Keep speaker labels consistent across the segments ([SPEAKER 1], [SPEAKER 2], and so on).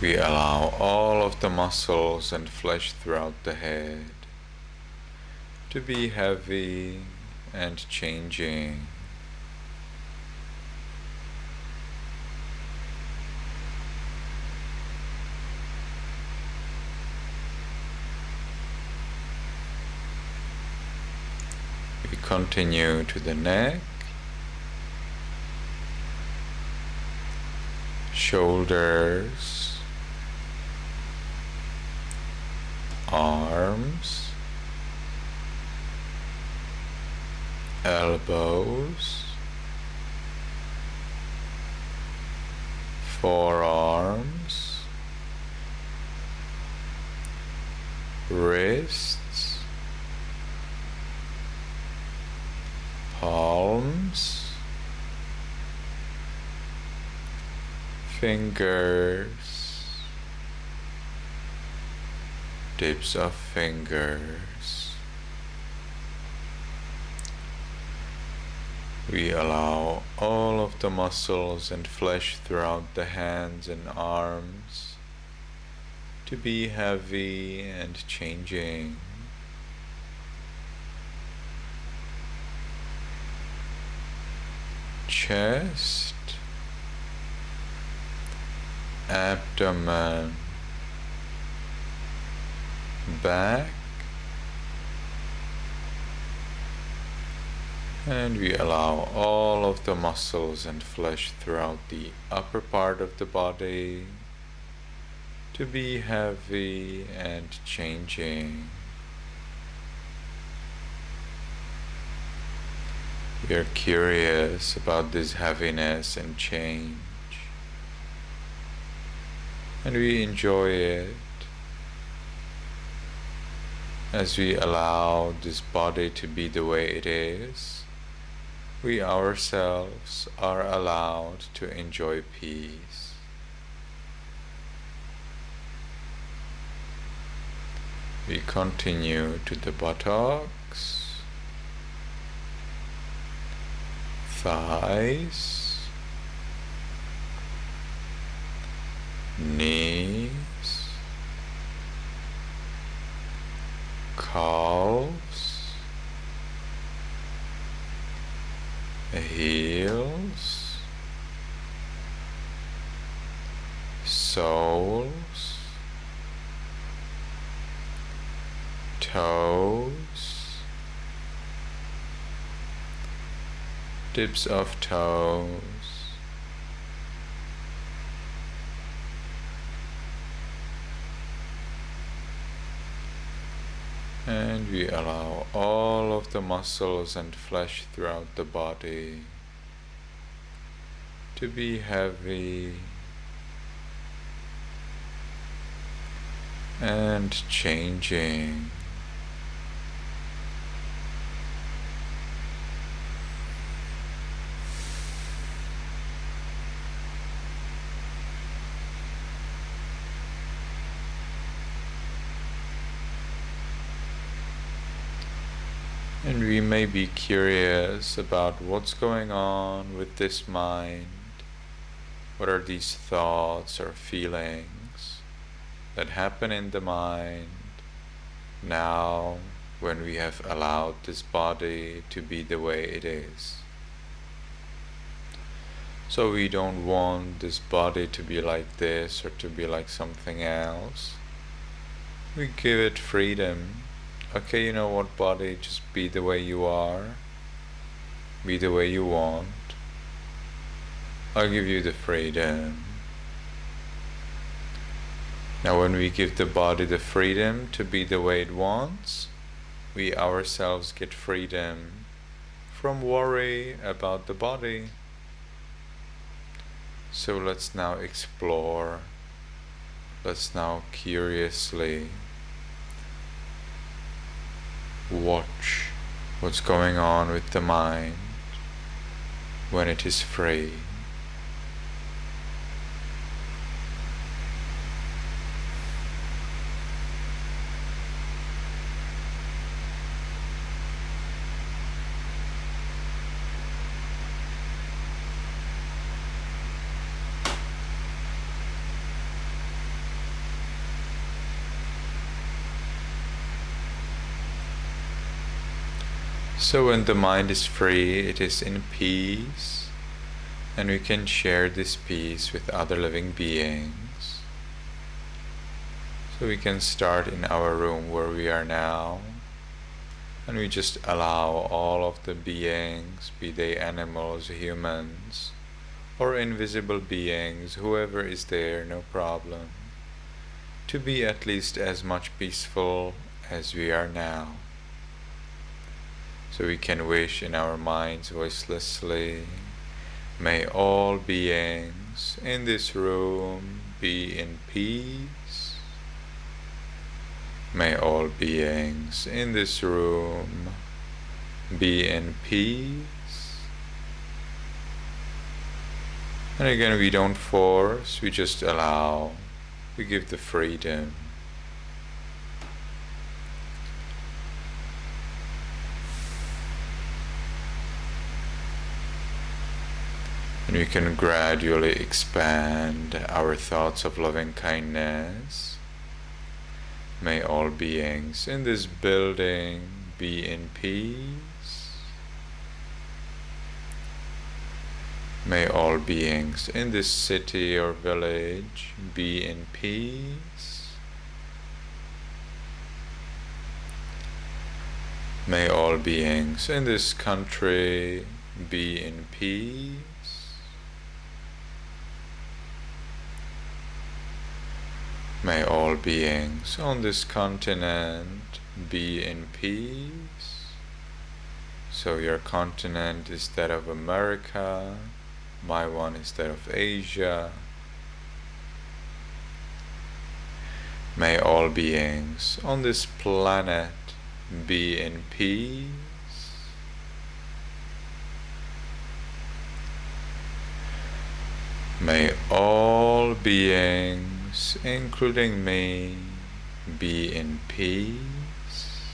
[SPEAKER 1] We allow all of the muscles and flesh throughout the head to be heavy and changing. We continue to the neck, shoulders, arms, elbows, forearms, wrists, palms, fingers, tips of fingers. We allow all of the muscles and flesh throughout the hands and arms to be heavy and changing. Chest, abdomen, back, and we allow all of the muscles and flesh throughout the upper part of the body to be heavy and changing. We are curious about this heaviness and change, and we enjoy it as we allow this body to be the way it is. We ourselves are allowed to enjoy peace. We continue to the buttocks, thighs, knees, calves, heels, soles, toes, tips of toes, and we allow all of the muscles and flesh throughout the body to be heavy and changing. And we may be curious about what's going on with this mind. What are these thoughts or feelings that happen in the mind now when we have allowed this body to be the way it is? So we don't want this body to be like this or to be like something else. We give it freedom. Okay, you know what, body, just be the way you are. Be the way you want. I'll give you the freedom. Now when we give the body the freedom to be the way it wants, we ourselves get freedom from worry about the body. So let's now explore. Let's now curiously watch what's going on with the mind when it is free. So when the mind is free, it is in peace, and we can share this peace with other living beings. So we can start in our room where we are now, and we just allow all of the beings, be they animals, humans, or invisible beings, whoever is there, no problem, to be at least as much peaceful as we are now. So we can wish in our minds voicelessly, may all beings in this room be in peace. May all beings in this room be in peace. And again, we don't force, we just allow, we give the freedom. And we can gradually expand our thoughts of loving kindness. May all beings in this building be in peace. May all beings in this city or village be in peace. May all beings in this country be in peace. May all beings on this continent be in peace. So your continent is that of America, my one is that of Asia. May all beings on this planet be in peace. May all beings, including me, be in peace.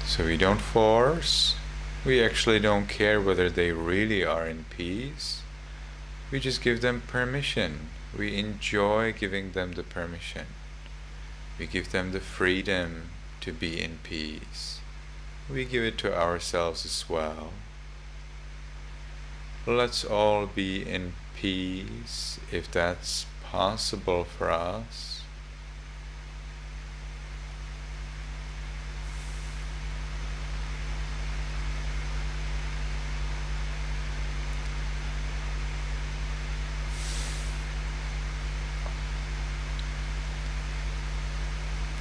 [SPEAKER 1] So we don't force, we actually don't care whether they really are in peace. We just give them permission. We enjoy giving them the permission. We give them the freedom to be in peace. We give it to ourselves as well. Let's all be in peace if that's possible for us.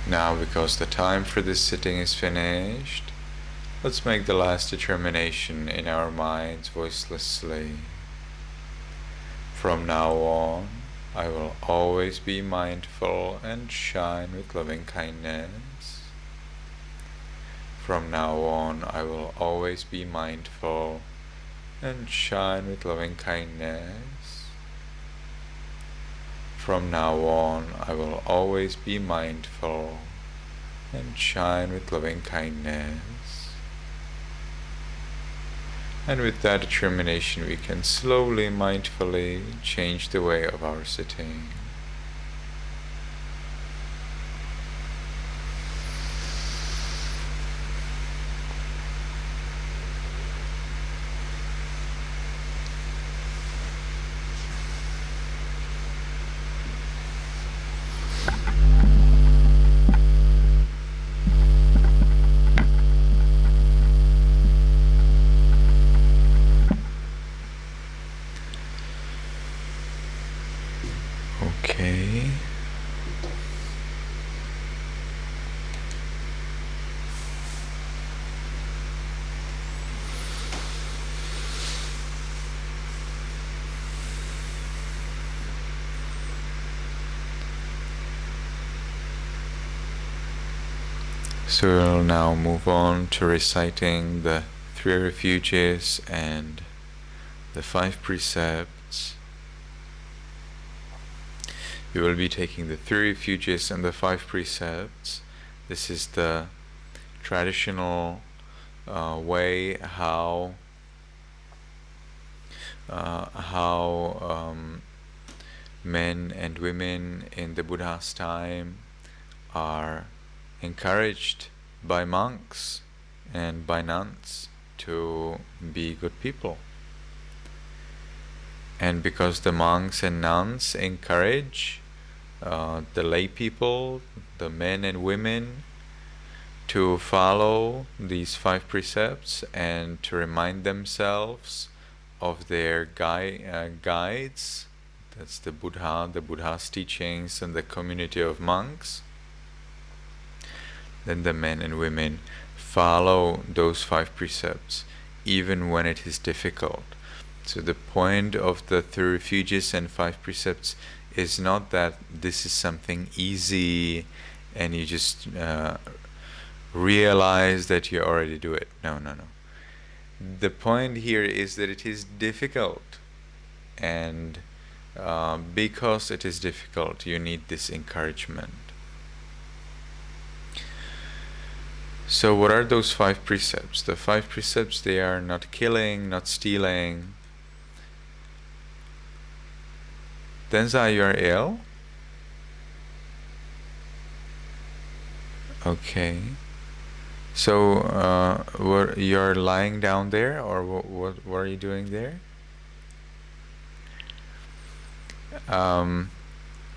[SPEAKER 1] Now, because the time for this sitting is finished, let's make the last determination in our minds voicelessly. From now on, I will always be mindful and shine with loving kindness. From now on, I will always be mindful and shine with loving kindness. From now on, I will always be mindful and shine with loving kindness. And with that determination, we can slowly, mindfully change the way of our sitting. Okay. So we'll now move on to reciting the 3 Refuges and the 5 Precepts. We will be taking the 3 Refuges and the 5 Precepts. This is the traditional way how men and women in the Buddha's time are encouraged by monks and by nuns to be good people. And because the monks and nuns encourage the lay people, the men and women, to follow these 5 precepts and to remind themselves of their guides, that's the Buddha, the Buddha's teachings and the community of monks, then the men and women follow those 5 precepts even when it is difficult. So the point of the 3 refuges and 5 precepts is not that this is something easy and you just realize that you already do it. No. The point here is that it is difficult, and because it is difficult, you need this encouragement. So what are those 5 precepts? The 5 precepts, they are not killing, not stealing. Denza, you are ill? Okay. So you're lying down there, or what are you doing there?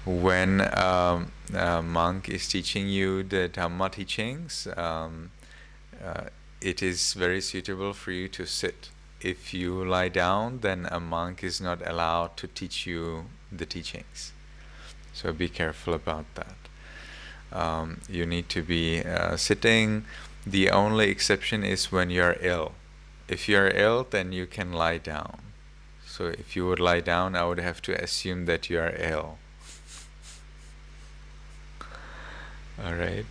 [SPEAKER 1] When a monk is teaching you the Dhamma teachings, it is very suitable for you to sit. If you lie down, then a monk is not allowed to teach you the teachings. So be careful about that. You need to be sitting. The only exception is when you're ill. If you're ill, then you can lie down. So if you would lie down, I would have to assume that you are ill. Alright.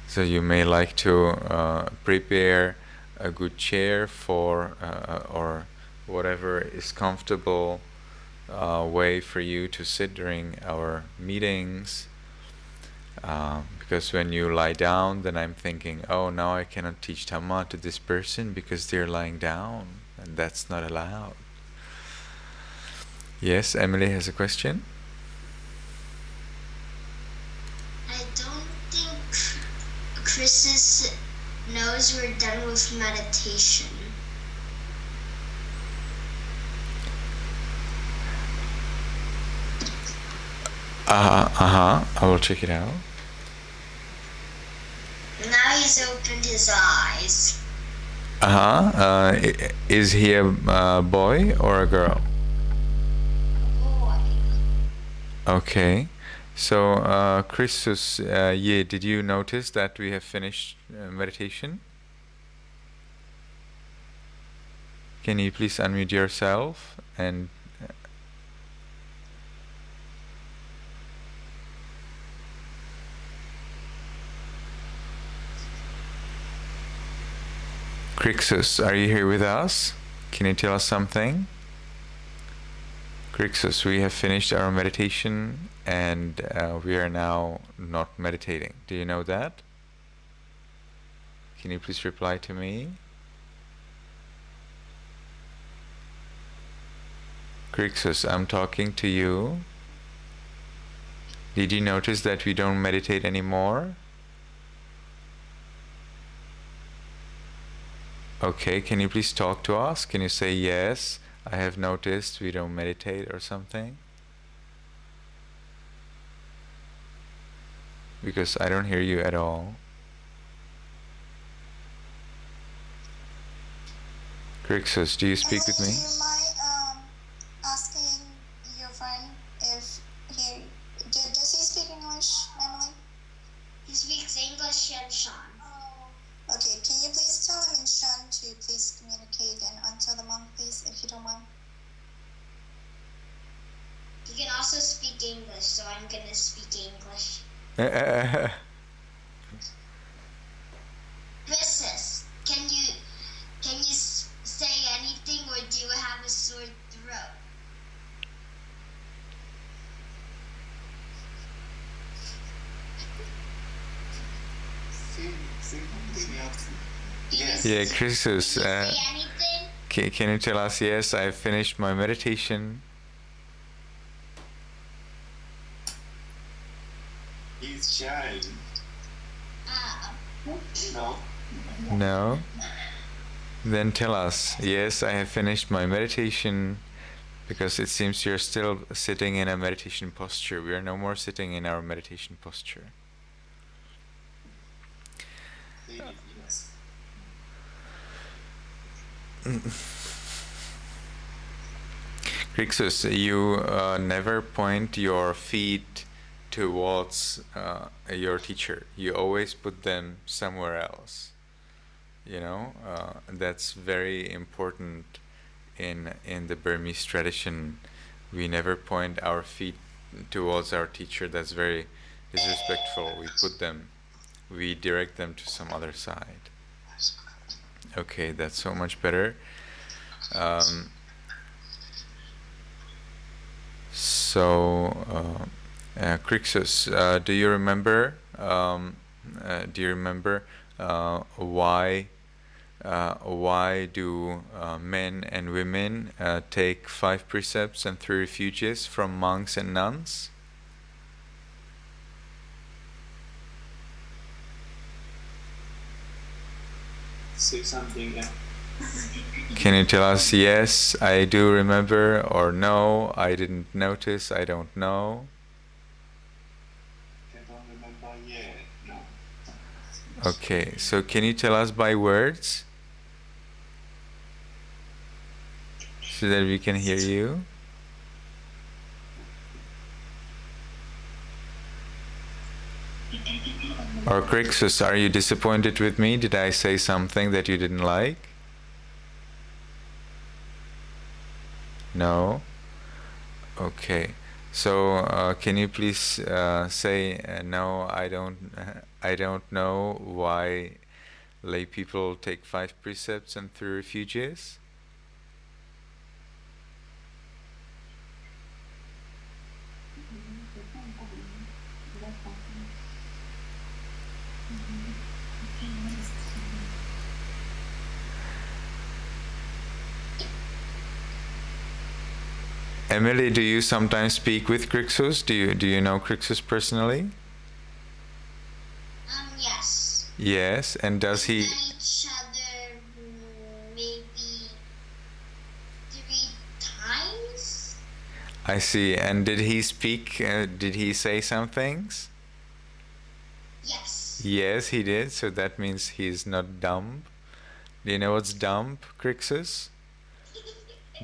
[SPEAKER 1] So you may like to prepare a good chair for or whatever is comfortable way for you to sit during our meetings. Because when you lie down, then I'm thinking, oh, now I cannot teach Dhamma to this person because they're lying down, and that's not allowed. Yes, Emily has a question?
[SPEAKER 2] I don't think Chris knows we're done with meditation.
[SPEAKER 1] I will check it out.
[SPEAKER 2] Now he's opened his eyes.
[SPEAKER 1] Is he a boy or a girl?
[SPEAKER 2] Boy.
[SPEAKER 1] Okay. So, Christus, did you notice that we have finished meditation? Can you please unmute yourself and Crixus, are you here with us? Can you tell us something? Crixus, we have finished our meditation and we are now not meditating. Do you know that? Can you please reply to me? Crixus, I'm talking to you. Did you notice that we don't meditate anymore? Okay, can you please talk to us? Can you say, yes, I have noticed we don't meditate or something? Because I don't hear you at all. Crixus, do you speak with me?
[SPEAKER 3] Do you mind asking your friend if does he speak English, Emily?
[SPEAKER 2] He speaks English and Shan.
[SPEAKER 3] Okay, can you please tell him in Shan to please communicate and answer the monk, please, if you don't mind?
[SPEAKER 2] He can also speak English, so I'm gonna speak English. Princess, can you say anything, or do you have a sore throat?
[SPEAKER 1] Yeah, Christus,
[SPEAKER 2] Can you say anything?
[SPEAKER 1] can you tell us, yes, I finished my meditation?
[SPEAKER 4] He's shy. No.
[SPEAKER 1] No? Then tell us. Yes, I have finished my meditation, because it seems you're still sitting in a meditation posture. We are no more sitting in our meditation posture.
[SPEAKER 4] Yes.
[SPEAKER 1] Krixus, you never point your feet towards your teacher. You always put them somewhere else. You know, that's very important in the Burmese tradition. We never point our feet towards our teacher. That's very disrespectful. We direct them to some other side. Okay, that's so much better. Krixus, do you remember? Why do men and women take 5 precepts and 3 refuges from monks and nuns?
[SPEAKER 4] Say something, yeah.
[SPEAKER 1] Can you tell us, yes, I do remember, or no, I didn't notice, I don't know?
[SPEAKER 4] I don't remember yet, no.
[SPEAKER 1] Okay, so can you tell us by words? So that we can hear you? Or Krixus, are you disappointed with me? Did I say something that you didn't like? No? Okay. So can you please say no, I don't know why lay people take 5 precepts and 3 refuges? Emily, do you sometimes speak with Krixus? Do you know Krixus personally?
[SPEAKER 2] Yes.
[SPEAKER 1] Yes, and does he?
[SPEAKER 2] We met each other maybe 3 times.
[SPEAKER 1] I see. And did he speak? Did he say some things?
[SPEAKER 2] Yes.
[SPEAKER 1] Yes, he did. So that means he's not dumb. Do you know what's dumb, Krixus?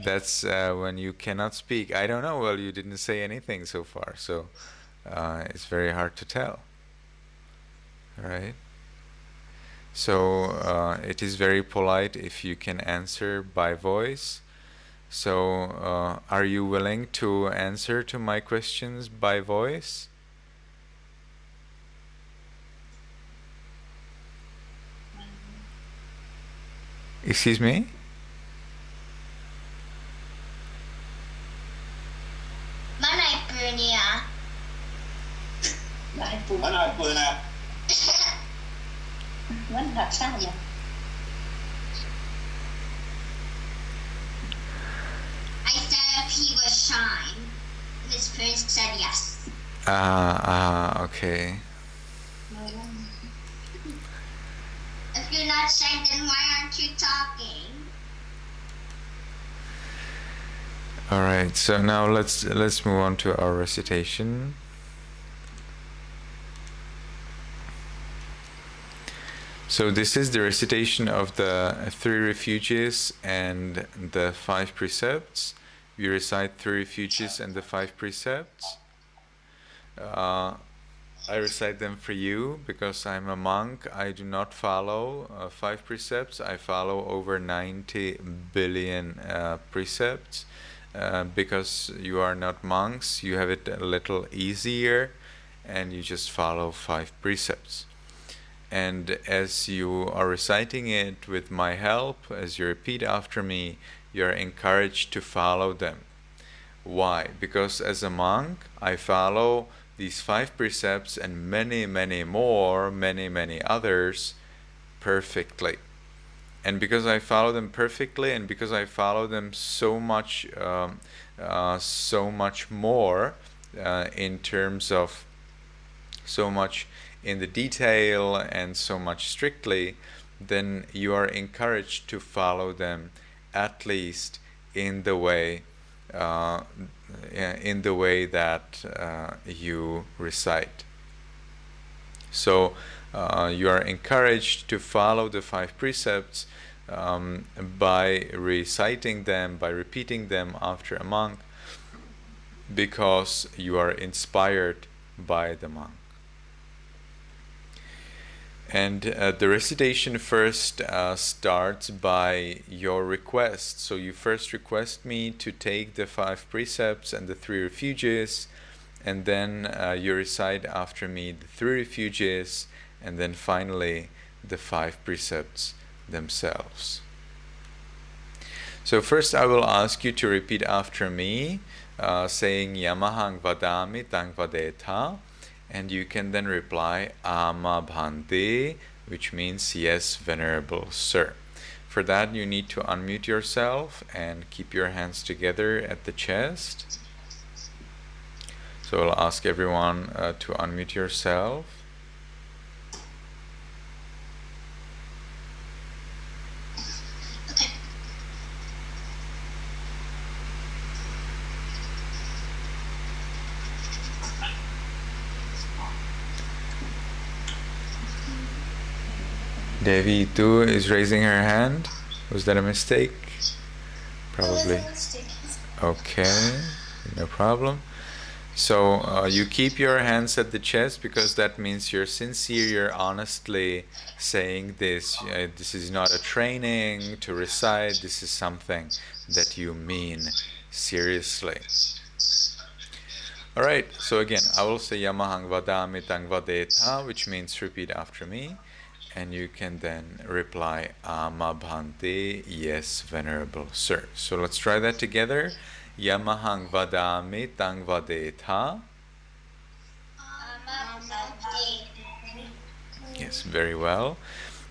[SPEAKER 1] That's when you cannot speak. I don't know. Well, you didn't say anything so far, so it's very hard to tell. Right? So it is very polite if you can answer by voice. So are you willing to answer to my questions by voice? Excuse me?
[SPEAKER 2] Manai Purnia.
[SPEAKER 4] Manai Purnia.
[SPEAKER 3] Vẫn thật sao vậy?
[SPEAKER 2] I said if he was shy. His parents said yes.
[SPEAKER 1] Okay.
[SPEAKER 2] If you're not shy, then why aren't you talking?
[SPEAKER 1] All right. So now let's move on to our recitation. So this is the recitation of the 3 refuges and the 5 precepts. We recite 3 refuges and the 5 precepts. I recite them for you because I'm a monk. I do not follow 5 precepts. I follow over 90 billion precepts. Because you are not monks, you have it a little easier and you just follow 5 precepts. And as you are reciting it with my help, as you repeat after me, you are encouraged to follow them. Why? Because as a monk, I follow these 5 precepts and many, many more, many others perfectly. And because I follow them perfectly, and because I follow them so much more in terms of so much in the detail and so much strictly, then you are encouraged to follow them at least in the way that you recite. So you are encouraged to follow the 5 precepts by reciting them, by repeating them after a monk, because you are inspired by the monk. And the recitation first starts by your request. So you first request me to take the 5 precepts and the 3 refuges, and then you recite after me the 3 refuges, and then finally the 5 precepts themselves. So first I will ask you to repeat after me, saying Yamahang vadami tang vadeta, and you can then reply Ama Bhante, which means yes, Venerable Sir. For that you need to unmute yourself and keep your hands together at the chest. So I'll ask everyone to unmute yourself. Devi too is raising her hand. Was that a mistake? Probably. Okay, no problem. So you keep your hands at the chest because that means you're sincere, you're honestly saying this. This is not a training to recite, this is something that you mean seriously. Alright, so again, I will say Yamahang vadami tang vadeta, which means repeat after me. And you can then reply Ama Bhante, yes, Venerable Sir. So let's try that together. Yamahang vadami tang vadeta. Yes, very well.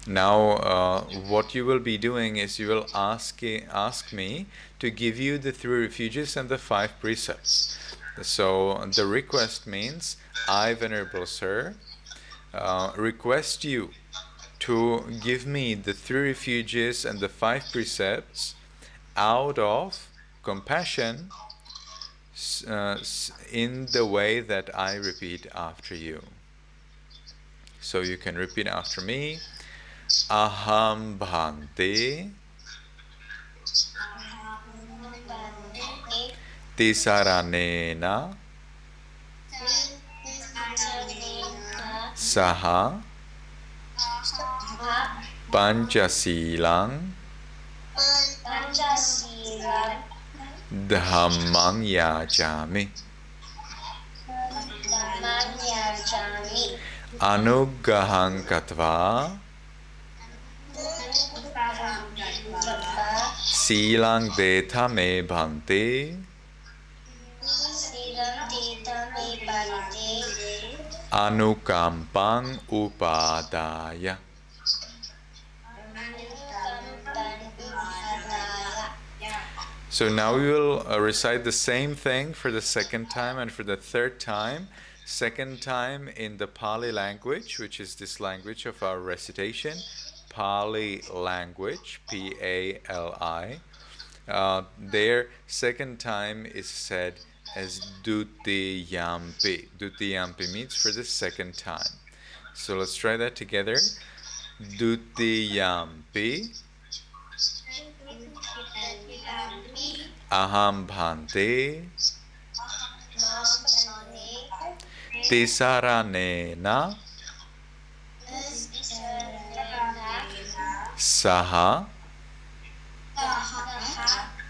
[SPEAKER 1] Now what you will be doing is you will ask me to give you the 3 refuges and the 5 precepts. So the request means, I, Venerable Sir, request you to give me the 3 refuges and the 5 precepts out of compassion in the way that I repeat after you. So you can repeat after me. Aham Bhante tisaraṇena saha pañcasīlaṃ dhammang yājami anuggahang katva sīlaṃ deta me bhante anukampang upadaya. So now we will recite the same thing for the second time and for the third time. Second time in the Pali language, which is this language of our recitation. Pali language, P-A-L-I. Their second time is said as Dutiyampi. Dutiyampi means for the second time. So let's try that together. Dutiyampi Aham Bhante tisaraṇena saha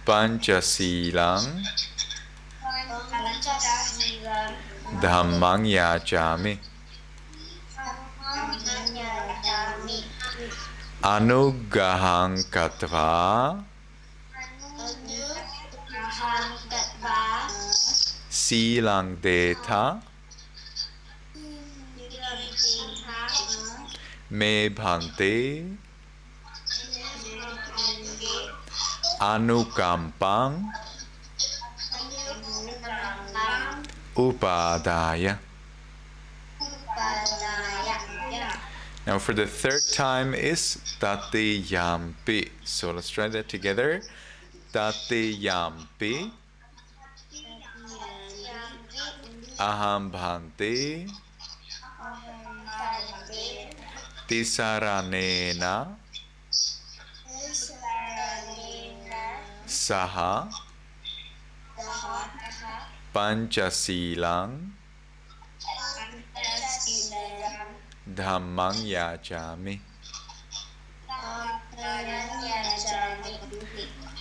[SPEAKER 1] pañcasīlaṃ dhammang yājami anuggahang katva sīlaṃ deta me bhante anukampang upadaya. Now for the third time is tatiyampi. So let's try that together. Tatiyampi aham bhante tisaranena saha pañcasīlaṃ dhammang yajami.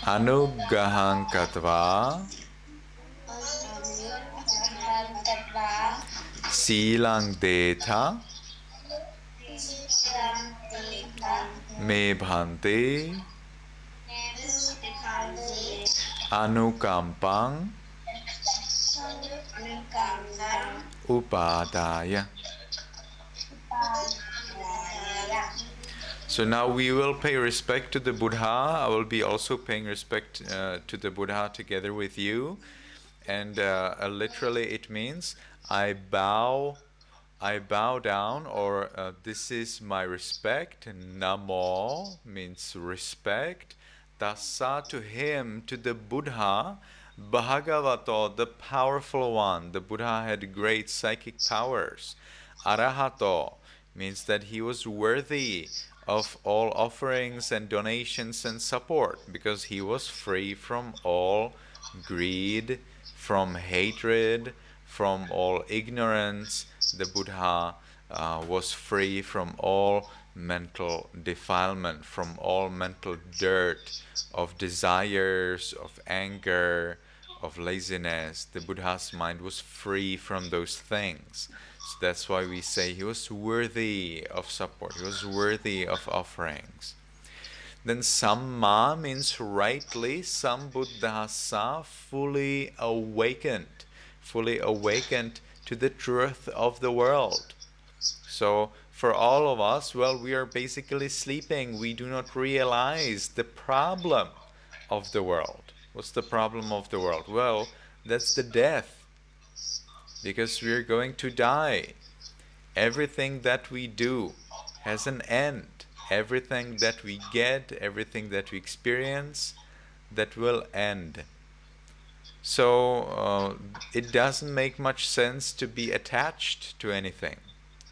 [SPEAKER 1] Anuggahang katva sīlaṃ detha me bhante anukampaṃ upadaya. So now we will pay respect to the Buddha. I will be also paying respect to the Buddha together with you. And literally it means I bow down, or this is my respect. Namo means respect. Tassa, to him, to the Buddha. Bhagavato, the powerful one. The Buddha had great psychic powers. Arahato means that he was worthy of all offerings and donations and support, because he was free from all greed, from hatred, from all ignorance. The Buddha was free from all mental defilement, from all mental dirt of desires, of anger, of laziness. The Buddha's mind was free from those things. So that's why we say he was worthy of support, he was worthy of offerings. Then samma means rightly, sambuddhassa, fully awakened to the truth of the world. So for all of us, well, we are basically sleeping. We do not realize the problem of the world. What's the problem of the world? Well, that's the death. Because we are going to die. Everything that we do has an end. Everything that we get, everything that we experience, that will end. So it doesn't make much sense to be attached to anything.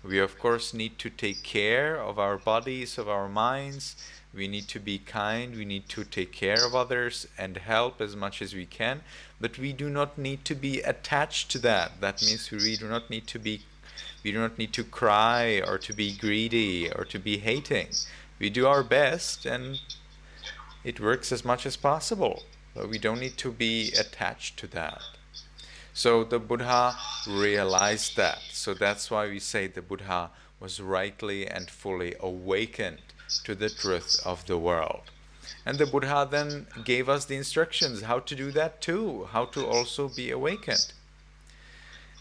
[SPEAKER 1] We of course need to take care of our bodies, of our minds. We need to be kind, we need to take care of others and help as much as we can, but we do not need to be attached to that. That means we do not need to cry or to be greedy or to be hating. We do our best and it works as much as possible, but we don't need to be attached to that. So the Buddha realized that. So that's why we say the Buddha was rightly and fully awakened to the truth of the world. And the Buddha then gave us the instructions how to do that too, how to also be awakened.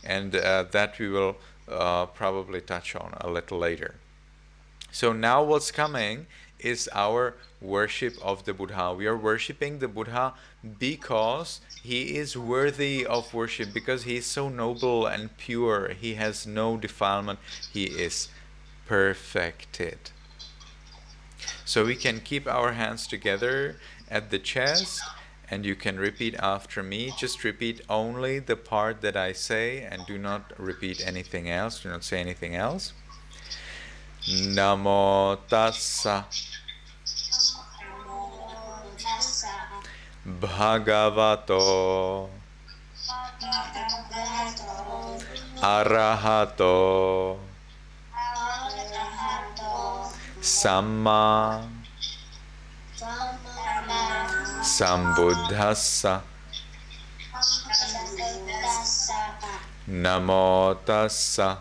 [SPEAKER 1] And that we will probably touch on a little later. So now what's coming is our worship of the Buddha. We are worshipping the Buddha because he is worthy of worship, because he is so noble and pure. He has no defilement. He is perfected. So we can keep our hands together at the chest, and you can repeat after me. Just repeat only the part that I say and do not repeat anything else. Do not say anything else. Namo tassa bhagavato arahato samma sambuddhassa. Namo tassa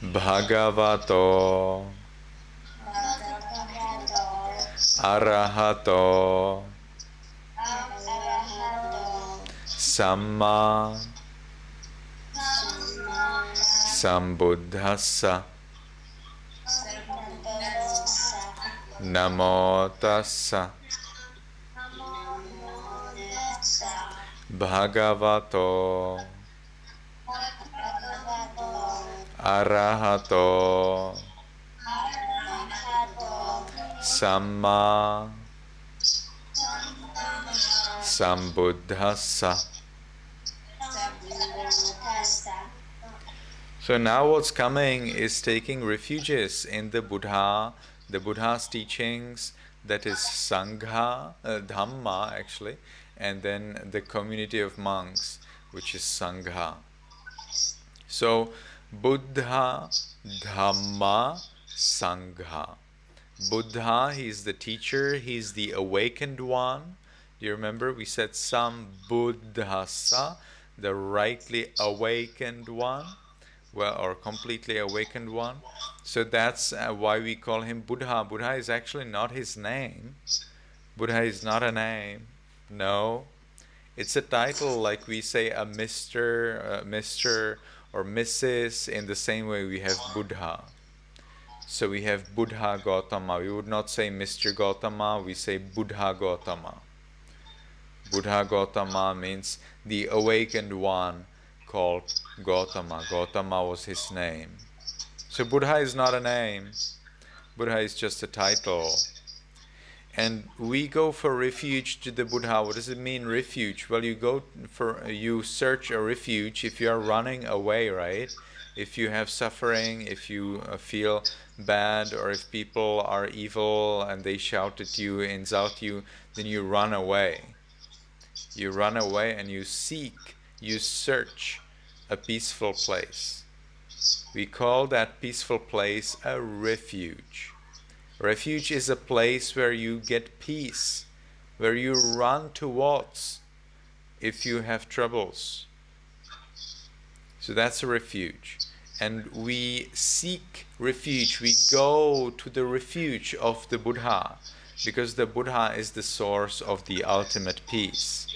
[SPEAKER 1] bhagavato arahato samma sambuddhassa. Namo tassa bhagavato Arahato Samma Sambuddhassa. So now what's coming is taking refuges in the Buddha, the Buddha's teachings, that is Sangha, Dhamma actually, and then the community of monks, which is Sangha. So Buddha, Dhamma, Sangha. Buddha, he is the teacher, he is the awakened one. Do you remember we said Sambuddhassa, the rightly awakened one? Well, or completely awakened one. So that's why we call him Buddha. Buddha is actually not his name. Buddha is not a name. No. It's a title, like we say a Mr. or Mrs. In the same way we have Buddha. So we have Buddha Gautama. We would not say Mr. Gautama, we say Buddha Gautama. Buddha Gautama means the awakened one called Gautama. Gautama was his name. So Buddha is not a name. Buddha is just a title. And we go for refuge to the Buddha. What does it mean, refuge? Well, you search a refuge if you are running away, right? If you have suffering, if you feel bad, or if people are evil and they shout at you, insult you, then you run away. You run away and you search a peaceful place. We call that peaceful place a refuge. Refuge is a place where you get peace, where you run towards if you have troubles. So that's a refuge. And we seek refuge, we go to the refuge of the Buddha, because the Buddha is the source of the ultimate peace.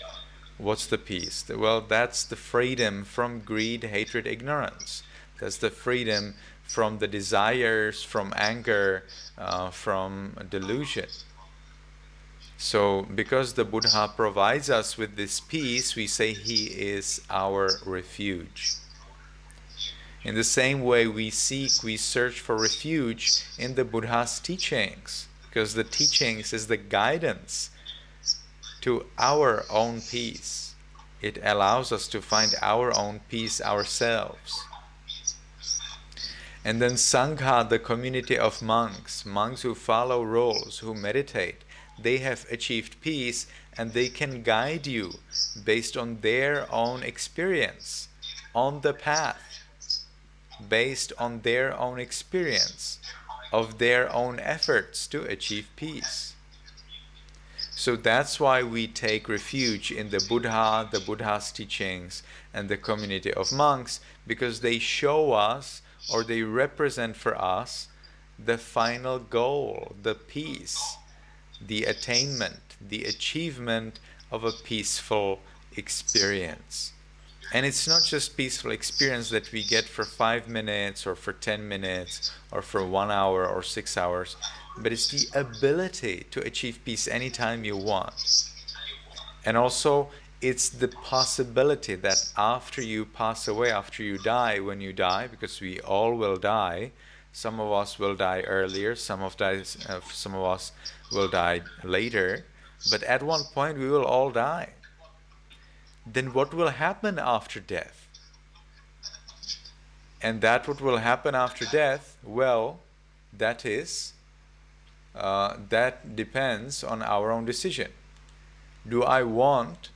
[SPEAKER 1] What's the peace? Well, that's the freedom from greed, hatred, ignorance. That's the freedom from the desires, from anger, from delusion. So, because the Buddha provides us with this peace, we say he is our refuge. In the same way, we search for refuge in the Buddha's teachings, because the teachings is the guidance to our own peace. It allows us to find our own peace ourselves. And then Sangha, the community of monks who follow rules, who meditate, they have achieved peace and they can guide you based on their own experience, on the path, based on their own experience of their own efforts to achieve peace. So that's why we take refuge in the Buddha, the Buddha's teachings, and the community of monks, because they show us, or they represent for us, the final goal, the peace, the attainment, the achievement of a peaceful experience. And it's not just peaceful experience that we get for 5 minutes or for 10 minutes or for 1 hour or 6 hours, but it's the ability to achieve peace anytime you want. And also, it's the possibility that after you pass away, after you die, when you die, because we all will die, some of us will die earlier, some of us will die later, but at one point we will all die. Then what will happen after death? And that what will happen after death, well, that depends on our own decision. Do I want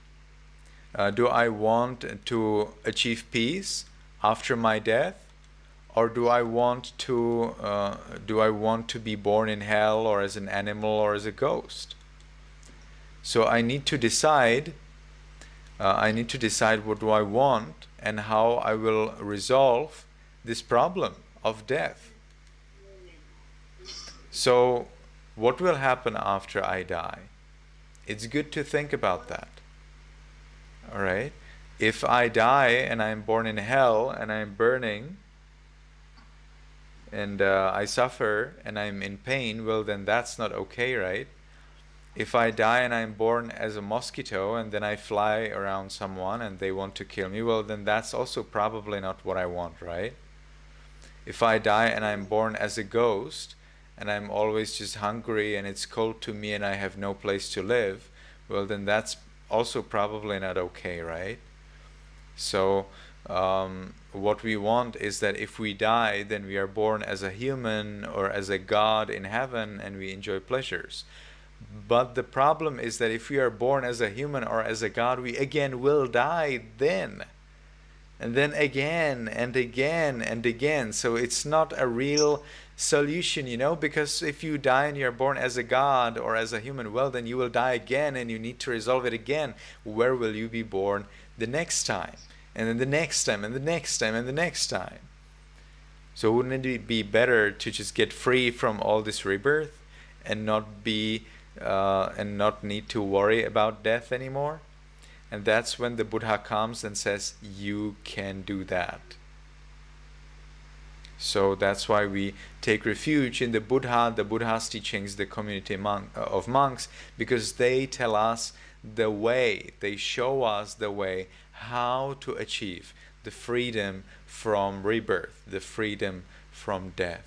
[SPEAKER 1] to achieve peace after my death, or do I want to be born in hell, or as an animal, or as a ghost? So I need to decide. What do I want and how I will resolve this problem of death. So, what will happen after I die? It's good to think about that. All right? If I die and I'm born in hell and I'm burning and I suffer and I'm in pain, well, then that's not okay, right? If I die and I'm born as a mosquito and then I fly around someone and they want to kill me, well, then that's also probably not what I want, right? If I die and I'm born as a ghost, and I'm always just hungry and it's cold to me and I have no place to live, well, then that's also probably not okay, right? So what we want is that if we die, then we are born as a human or as a god in heaven and we enjoy pleasures. But the problem is that if we are born as a human or as a god, we again will die then. And then again and again and again. So it's not a real solution, because if you die and you're born as a god or as a human, well, then you will die again and you need to resolve it again. Where will you be born the next time? And then the next time and the next time and the next time. So wouldn't it be better to just get free from all this rebirth and not need to worry about death anymore? And that's when the Buddha comes and says, you can do that. So that's why we take refuge in the Buddha's teachings, the community of monks, because they tell us the way, they show us the way how to achieve the freedom from rebirth, the freedom from death.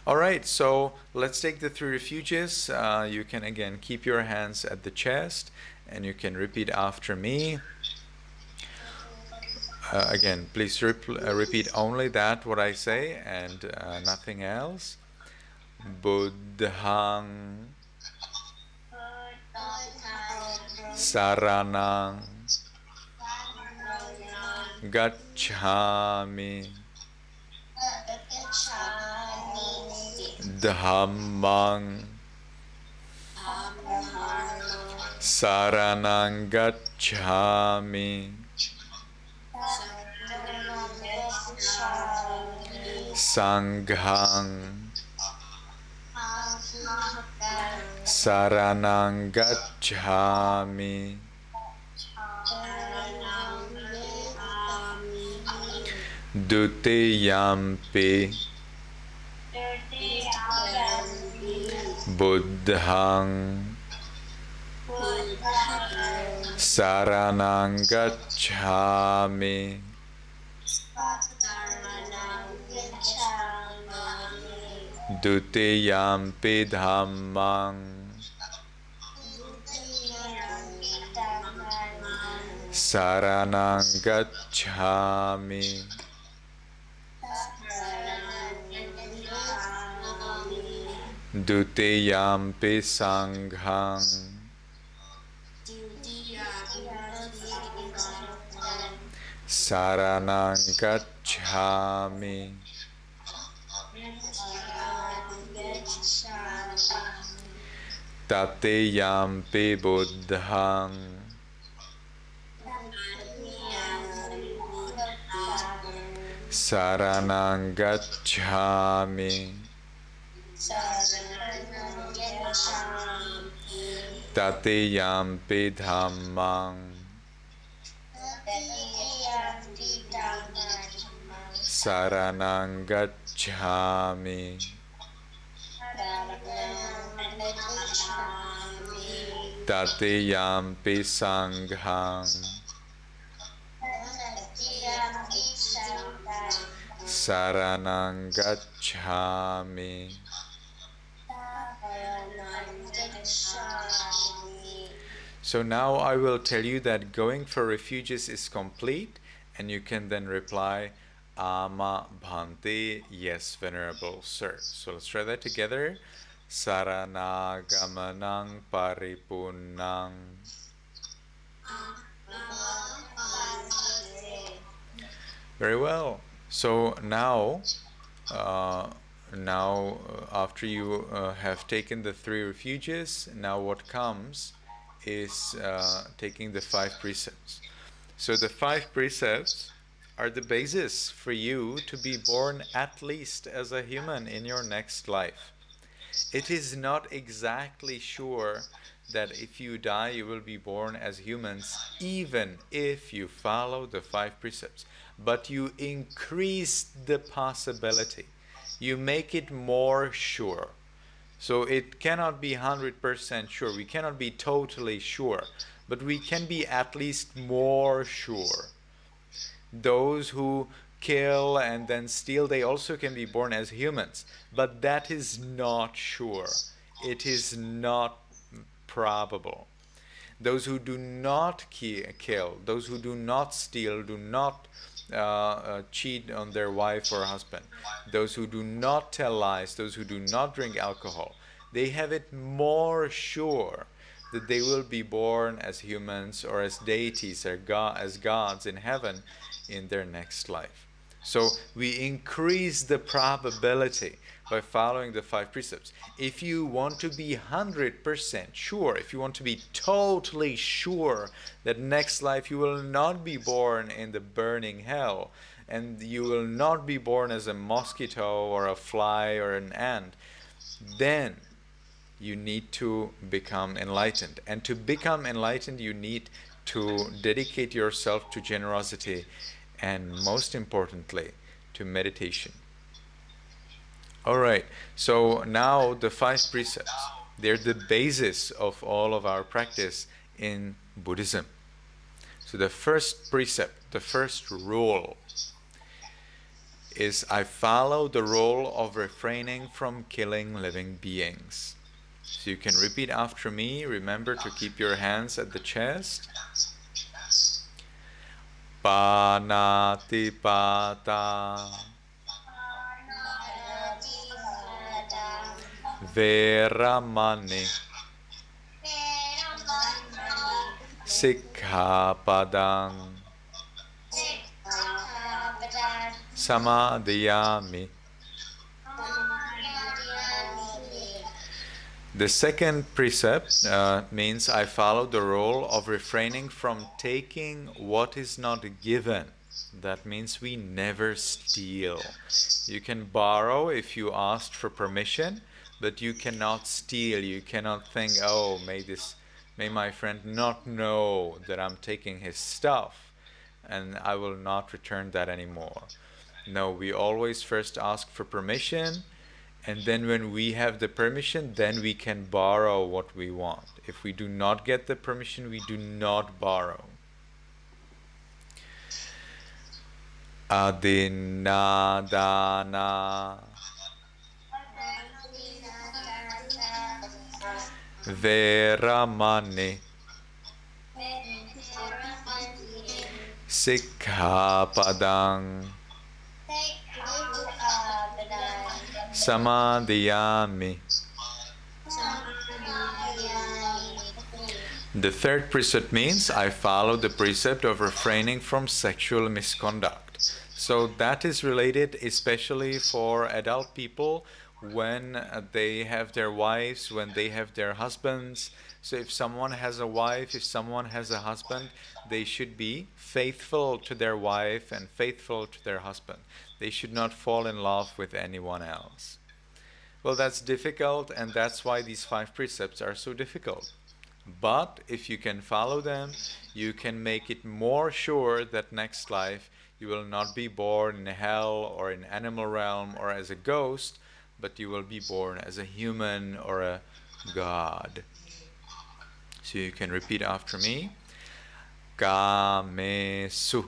[SPEAKER 1] All right, so let's take the 3 refuges. You can again keep your hands at the chest and you can repeat after me. Again, please repeat only that what I say and nothing else. Buddhaṃ Saranam Gacchāmi Dhammam Saranam Gacchāmi Sangham Saranam Gacchāmi Dutiyampi Buddhaṃ Saranam Gacchāmi Dutiyampi Dhammam Saranam Gacchāmi Dutiyampi Sangham Saranam Gacchāmi Tatiyampi Buddhaṃ Saranam Gacchāmi Tatiyampi Dhammam Saranam Gacchāmi Tatiyampi Sangham Saranam Gacchāmi. So now I will tell you that going for refuges is complete, and you can then reply, Ama Bhante, yes, Venerable Sir. So let's try that together. Saranaгаmanang Paripunnang. Very well. So now, after you have taken the 3 refuges, now what comes is taking the 5 precepts. So the 5 precepts are the basis for you to be born at least as a human in your next life. It is not exactly sure that if you die you will be born as humans, even if you follow the 5 precepts. But you increase the possibility. You make it more sure. So it cannot be 100% sure. We cannot be totally sure. But we can be at least more sure. Those who kill and then steal, they also can be born as humans. But that is not sure. It is not probable. Those who do not kill, those who do not steal, do not cheat on their wife or husband, those who do not tell lies, those who do not drink alcohol, they have it more sure that they will be born as humans or as deities or as gods in heaven in their next life. So we increase the probability by following the 5 precepts. If you want to be 100% sure, if you want to be totally sure that next life you will not be born in the burning hell, and you will not be born as a mosquito or a fly or an ant, then you need to become enlightened. And to become enlightened, you need to dedicate yourself to generosity and, most importantly, to meditation. All right, so now the 5 precepts, they're the basis of all of our practice in Buddhism. So the first precept, the first rule is I follow the rule of refraining from killing living beings. So you can repeat after me. Remember to keep your hands at the chest. Panatipata Veramani Sikkhapadang Samadhiyami. The second precept means I follow the rule of refraining from taking what is not given. That means we never steal. You can borrow if you asked for permission, but you cannot steal. You cannot think, oh, may my friend not know that I'm taking his stuff and I will not return that anymore. No, we always first ask for permission, and then when we have the permission, then we can borrow what we want. If we do not get the permission, we do not borrow. Adinadana Veramani Sikkhapadang Samadhiyami. The third precept means I follow the precept of refraining from sexual misconduct. So that is related especially for adult people when they have their wives, when they have their husbands. So if someone has a wife, if someone has a husband, they should be faithful to their wife and faithful to their husband. They should not fall in love with anyone else. Well, that's difficult, and that's why these 5 precepts are so difficult. But if you can follow them, you can make it more sure that next life you will not be born in hell or in animal realm or as a ghost, but you will be born as a human or a god. So you can repeat after me. Kamesu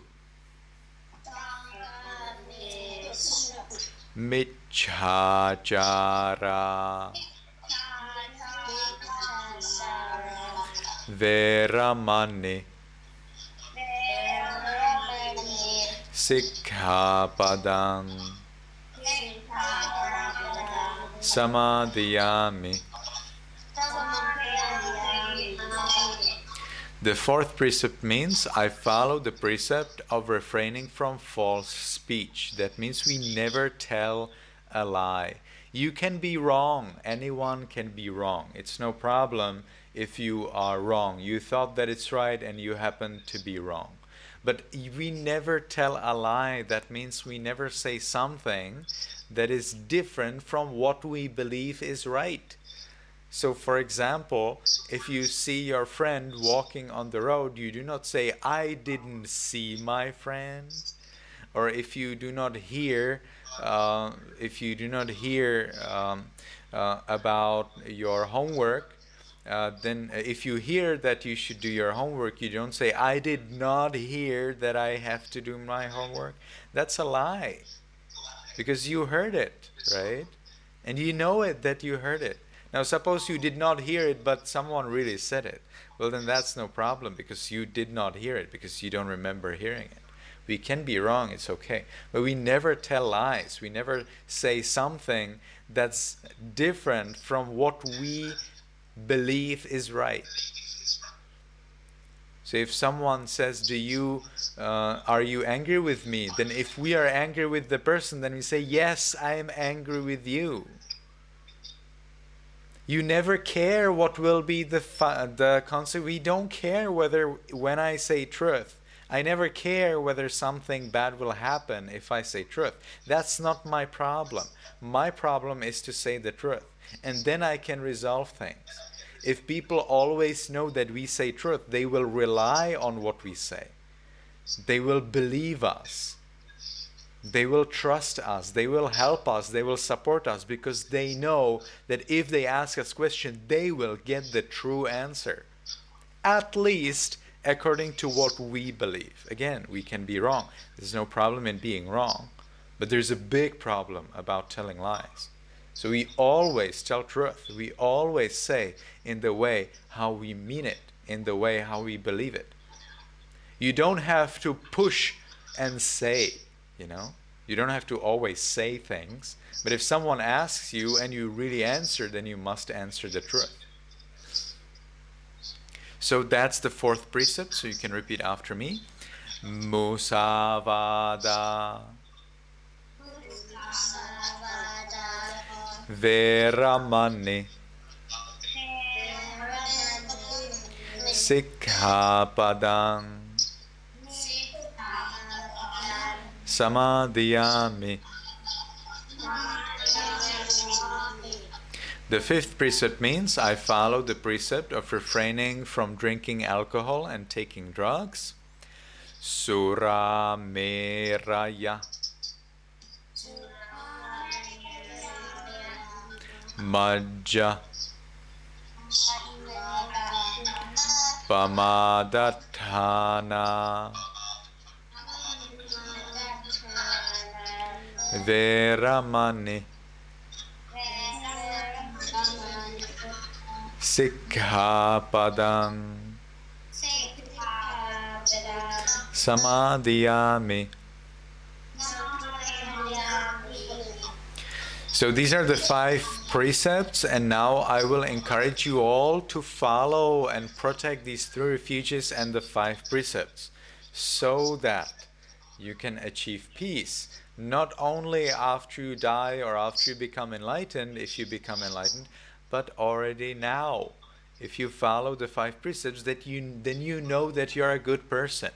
[SPEAKER 1] Miccācara Veramani Sikkhapadang Samadhiyami. The fourth precept means I follow the precept of refraining from false speech. That means we never tell a lie. You can be wrong. Anyone can be wrong. It's no problem if you are wrong. You thought that it's right and you happen to be wrong. But we never tell a lie. That means we never say something that is different from what we believe is right. So, for example, if you see your friend walking on the road, you do not say, I didn't see my friend. Or if you do not hear, about your homework, then if you hear that you should do your homework, you don't say, I did not hear that I have to do my homework. That's a lie. Because you heard it, right? And you know it that you heard it. Now suppose you did not hear it, but someone really said it. Well, then that's no problem, because you did not hear it, because you don't remember hearing it. We can be wrong, it's okay. But we never tell lies. We never say something that's different from what we believe is right. So if someone says, are you angry with me? Then if we are angry with the person, then we say, yes, I am angry with you. You never care what will be the concept. We don't care when I say truth. I never care whether something bad will happen if I say truth. That's not my problem. My problem is to say the truth. And then I can resolve things. If people always know that we say truth, they will rely on what we say. They will believe us. They will trust us. They will help us. They will support us, because they know that if they ask us questions, they will get the true answer. At least according to what we believe. Again, we can be wrong. There's no problem in being wrong. But there's a big problem about telling lies. So we always tell truth. We always say in the way how we mean it, in the way how we believe it. You don't have to push and say, You don't have to always say things. But if someone asks you and you really answer, then you must answer the truth. So that's the fourth precept. So you can repeat after me. Musavada. Veramani. Sikkhapadang. Samadhiyami. The fifth precept means I follow the precept of refraining from drinking alcohol and taking drugs. Sura meraya. Majja. Pamadatthana. Veramani. Sikkhapadang. Samadhiyami. So these are the 5 precepts, and now I will encourage you all to follow and protect these 3 refuges and the 5 precepts, so that you can achieve peace, not only after you die or after you become enlightened, if you become enlightened, but already now. If you follow the 5 precepts, then you know that you are a good person.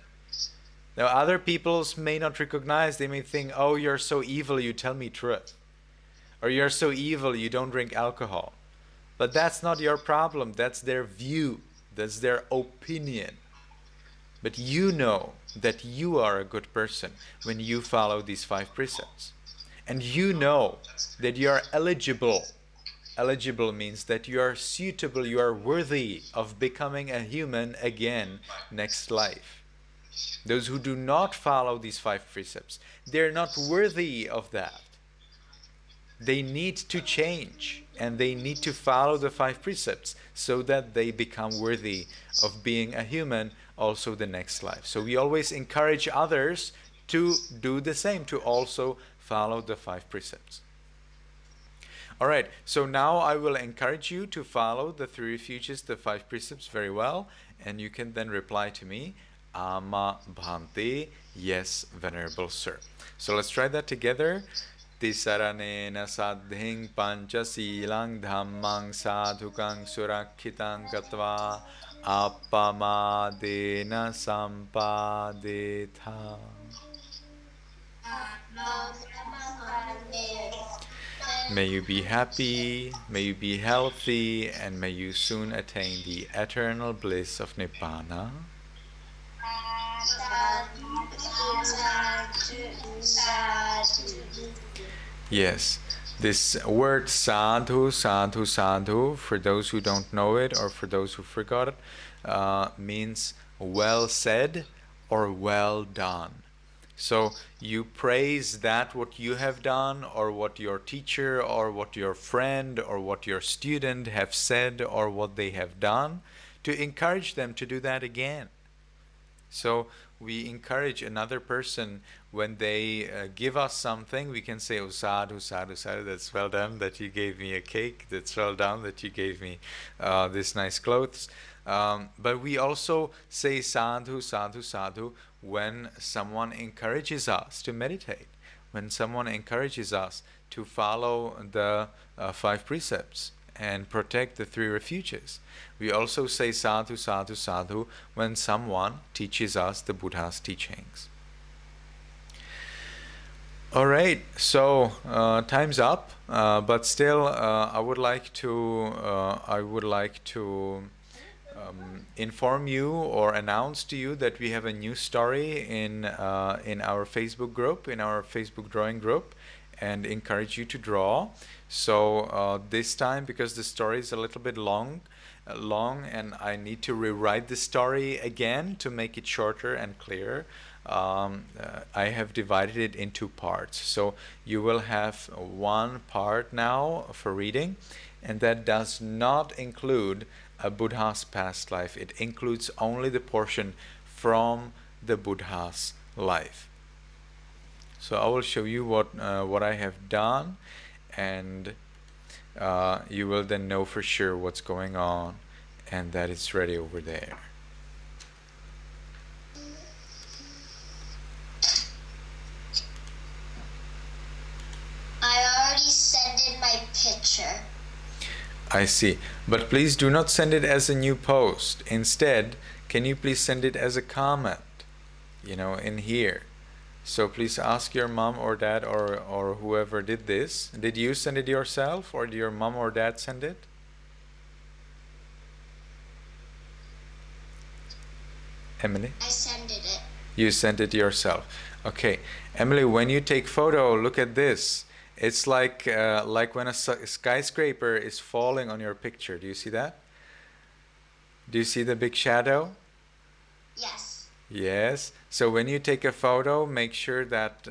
[SPEAKER 1] Now other people may not recognize, they may think, oh, you're so evil, you tell me truth. Or you're so evil, you don't drink alcohol. But that's not your problem, that's their view, that's their opinion. But you know that you are a good person when you follow these 5 precepts. And you know that you are eligible. Eligible means that you are suitable, you are worthy of becoming a human again next life. Those who do not follow these 5 precepts, they're not worthy of that. They need to change, and they need to follow the 5 precepts so that they become worthy of being a human also the next life. So we always encourage others to do the same, to also follow the 5 precepts. Alright, so now I will encourage you to follow the 3 refuges, the 5 precepts very well, and you can then reply to me, Ama Bhante, yes, Venerable Sir. So let's try that together. Tisaraṇa saddhiṃ pañcasīlaṃ dhammaṃ sadhukang surakkhitāṃ gatva appamadena sampadetha. May you be happy, may you be healthy, and may you soon attain the eternal bliss of Nibbana. Yes, This word sadhu, sadhu, sadhu, for those who don't know it or for those who forgot it, means well said or well done. So you praise that what you have done or what your teacher or what your friend or what your student have said or what they have done to encourage them to do that again. So we encourage another person when they give us something. We can say, "Oh, sadhu, sadhu, sadhu. That's well done that you gave me a cake. That's well done that you gave me this nice clothes." But we also say sadhu, sadhu, sadhu when someone encourages us to meditate, when someone encourages us to follow the five precepts and protect the three refuges. We also say sadhu, sadhu, sadhu when someone teaches us the Buddha's teachings. All right, so time's up, but still, I would like to inform you or announce to you that we have a new story in our Facebook group, in our Facebook drawing group, and encourage you to draw. So this time, because the story is a little bit long, and I need to rewrite the story again to make it shorter and clearer, I have divided it in two parts. So you will have one part now for reading, and that does not include a Buddha's past life. It includes only the portion from the Buddha's life. So I will show you what I have done, and you will then know for sure what's going on and that it's ready over there.
[SPEAKER 2] I already sent in my picture.
[SPEAKER 1] I see. But please do not send it as a new post. Instead, can you please send it as a comment, in here. So please ask your mom or dad or whoever did this. Did you send it yourself or did your mom or dad send it? Emily?
[SPEAKER 2] I sent it.
[SPEAKER 1] You sent it yourself. Okay. Emily, when you take photo, look at this. It's like when a skyscraper is falling on your picture. Do you see that? Do you see the big shadow?
[SPEAKER 2] Yes.
[SPEAKER 1] Yes. So when you take a photo, make sure that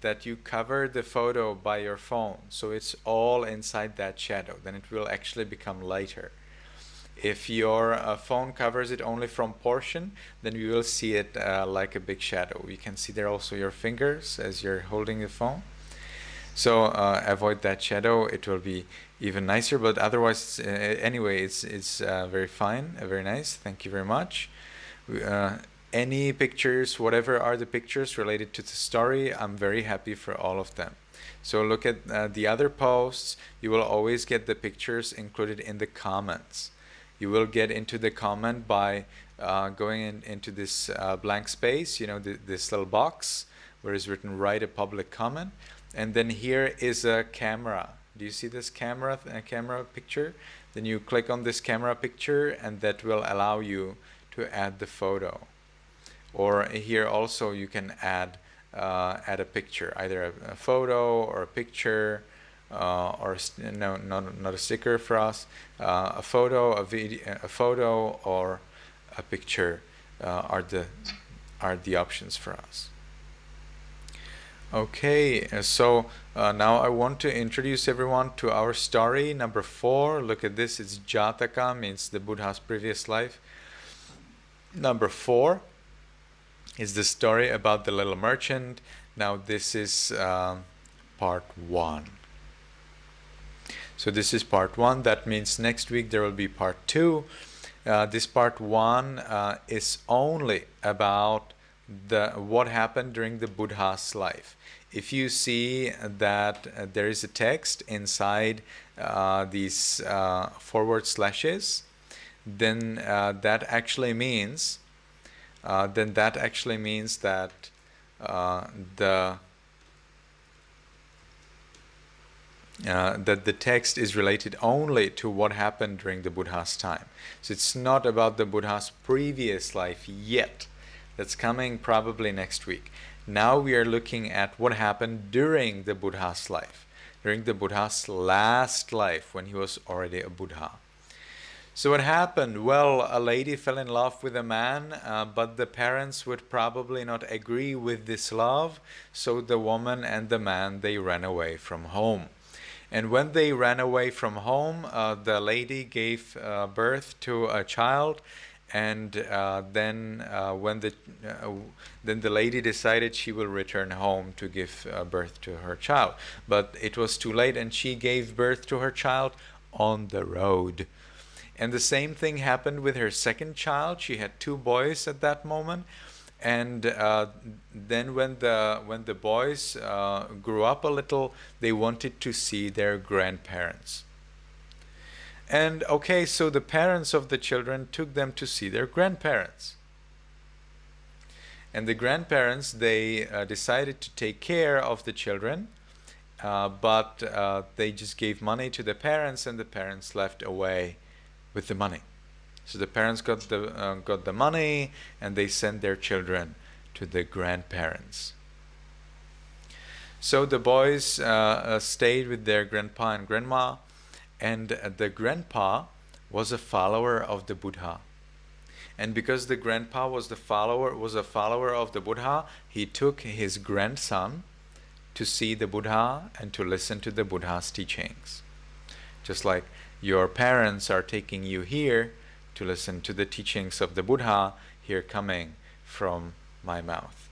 [SPEAKER 1] that you cover the photo by your phone, so it's all inside that shadow. Then it will actually become lighter. If your phone covers it only from portion, then you will see it like a big shadow. You can see there also your fingers as you're holding the phone. So avoid that shadow. It will be even nicer. But otherwise, anyway, it's very fine, very nice. Thank you very much. Any pictures, whatever are the pictures related to the story, I'm very happy for all of them. So look at the other posts. You will always get the pictures included in the comments. You will get into the comment by going into this blank space, this little box where is written write a public comment. And then here is a camera. Do you see this camera picture? Then you click on this camera picture and that will allow you to add the photo. Or here also you can add a picture, either a photo or a picture, or not a sticker for us. A photo, a video, a photo, or a picture are the options for us. Okay, so now I want to introduce everyone to our story number 4. Look at this. It's Jataka, means the Buddha's previous life. Number 4 is the story about the little merchant. Now this is part 1. So this is part 1. That means next week there will be part 2. This part 1 is only about what happened during the Buddha's life. If you see that there is a text inside these forward slashes, then that actually means that the text is related only to what happened during the Buddha's time. So it's not about the Buddha's previous life yet. That's coming probably next week. Now we are looking at what happened during the Buddha's life. during the Buddha's last life, when he was already a Buddha. So what happened? Well, a lady fell in love with a man, but the parents would probably not agree with this love. So the woman and the man, they ran away from home. And when they ran away from home, the lady gave birth to a child. And then the lady decided she will return home to give birth to her child. But it was too late, and she gave birth to her child on the road. And the same thing happened with her second child. She had two boys at that moment. And then when the boys grew up a little, they wanted to see their grandparents. And okay, so the parents of the children took them to see their grandparents. And the grandparents, they decided to take care of the children, but they just gave money to the parents, and the parents left away with the money. So the parents got the money, and they sent their children to the grandparents. So the boys stayed with their grandpa and grandma, and the grandpa was a follower of the Buddha. And because the grandpa was a follower of the Buddha, he took his grandson to see the Buddha and to listen to the Buddha's teachings. Just like your parents are taking you here to listen to the teachings of the Buddha, here coming from my mouth.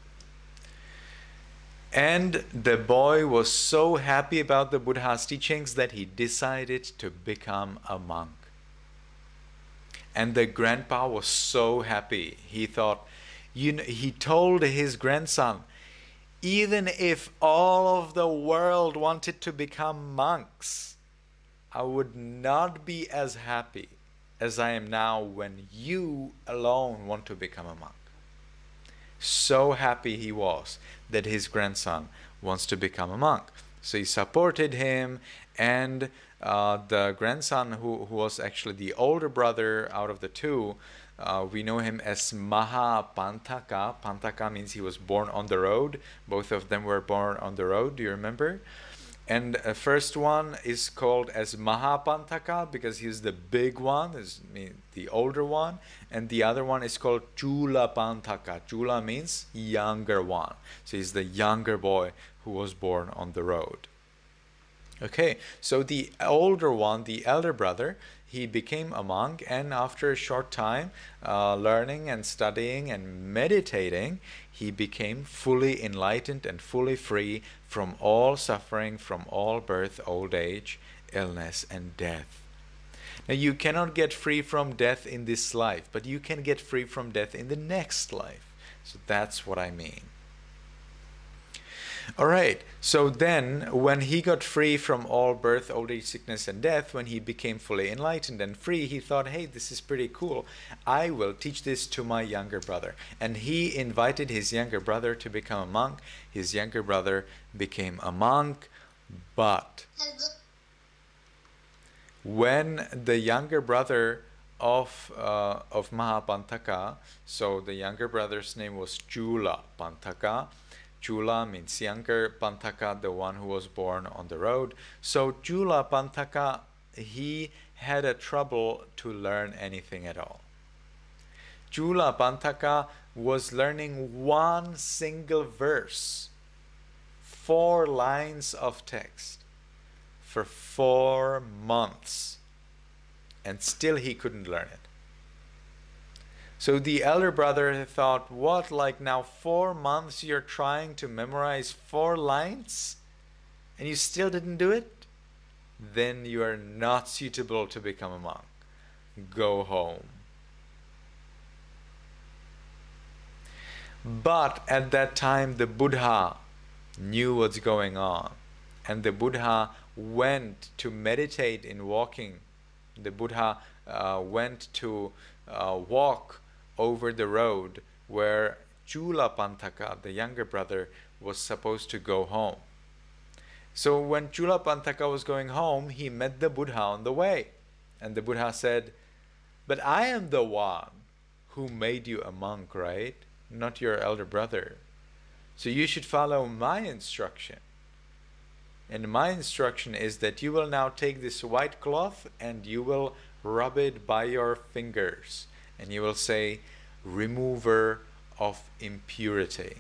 [SPEAKER 1] And the boy was so happy about the Buddha's teachings that he decided to become a monk. And the grandpa was so happy. He thought, he told his grandson, even if all of the world wanted to become monks, I would not be as happy as I am now when you alone want to become a monk. So happy he was that his grandson wants to become a monk. So he supported him, and the grandson, who was actually the older brother out of the two, we know him as Mahapantaka. Pantaka means he was born on the road. Both of them were born on the road. Do you remember? And first one is called as Mahapantaka because he's the big one, the older one. And the other one is called Chula Pantaka. Chula means younger one. So he's the younger boy who was born on the road. Okay, so the older one, the elder brother, he became a monk, and after a short time learning and studying and meditating, he became fully enlightened and fully free from all suffering, from all birth, old age, illness, and death. Now, you cannot get free from death in this life, but you can get free from death in the next life. So that's what I mean. All right, so then when he got free from all birth, old age, sickness, and death, when he became fully enlightened and free, he thought, hey, this is pretty cool. I will teach this to my younger brother. And he invited his younger brother to become a monk. His younger brother became a monk, but when the younger brother of Mahapantaka, so the younger brother's name was Chula Pantaka. Chula means younger, Pantaka, the one who was born on the road. So Chula Pantaka, he had a trouble to learn anything at all. Chula Pantaka was learning one single verse, 4 lines of text, for 4 months, and still he couldn't learn it. So the elder brother thought, what, like now 4 months you're trying to memorize 4 lines and you still didn't do it? Then you are not suitable to become a monk. Go home. But at that time the Buddha knew what's going on, and the Buddha went to meditate in walking. The Buddha went to walk over the road where Chula Pantaka, the younger brother, was supposed to go home. So when Chula Pantaka was going home, he met the Buddha on the way. And the Buddha said, but I am the one who made you a monk, right? Not your elder brother. So you should follow my instruction. And my instruction is that you will now take this white cloth and you will rub it by your fingers. And you will say, remover of impurity.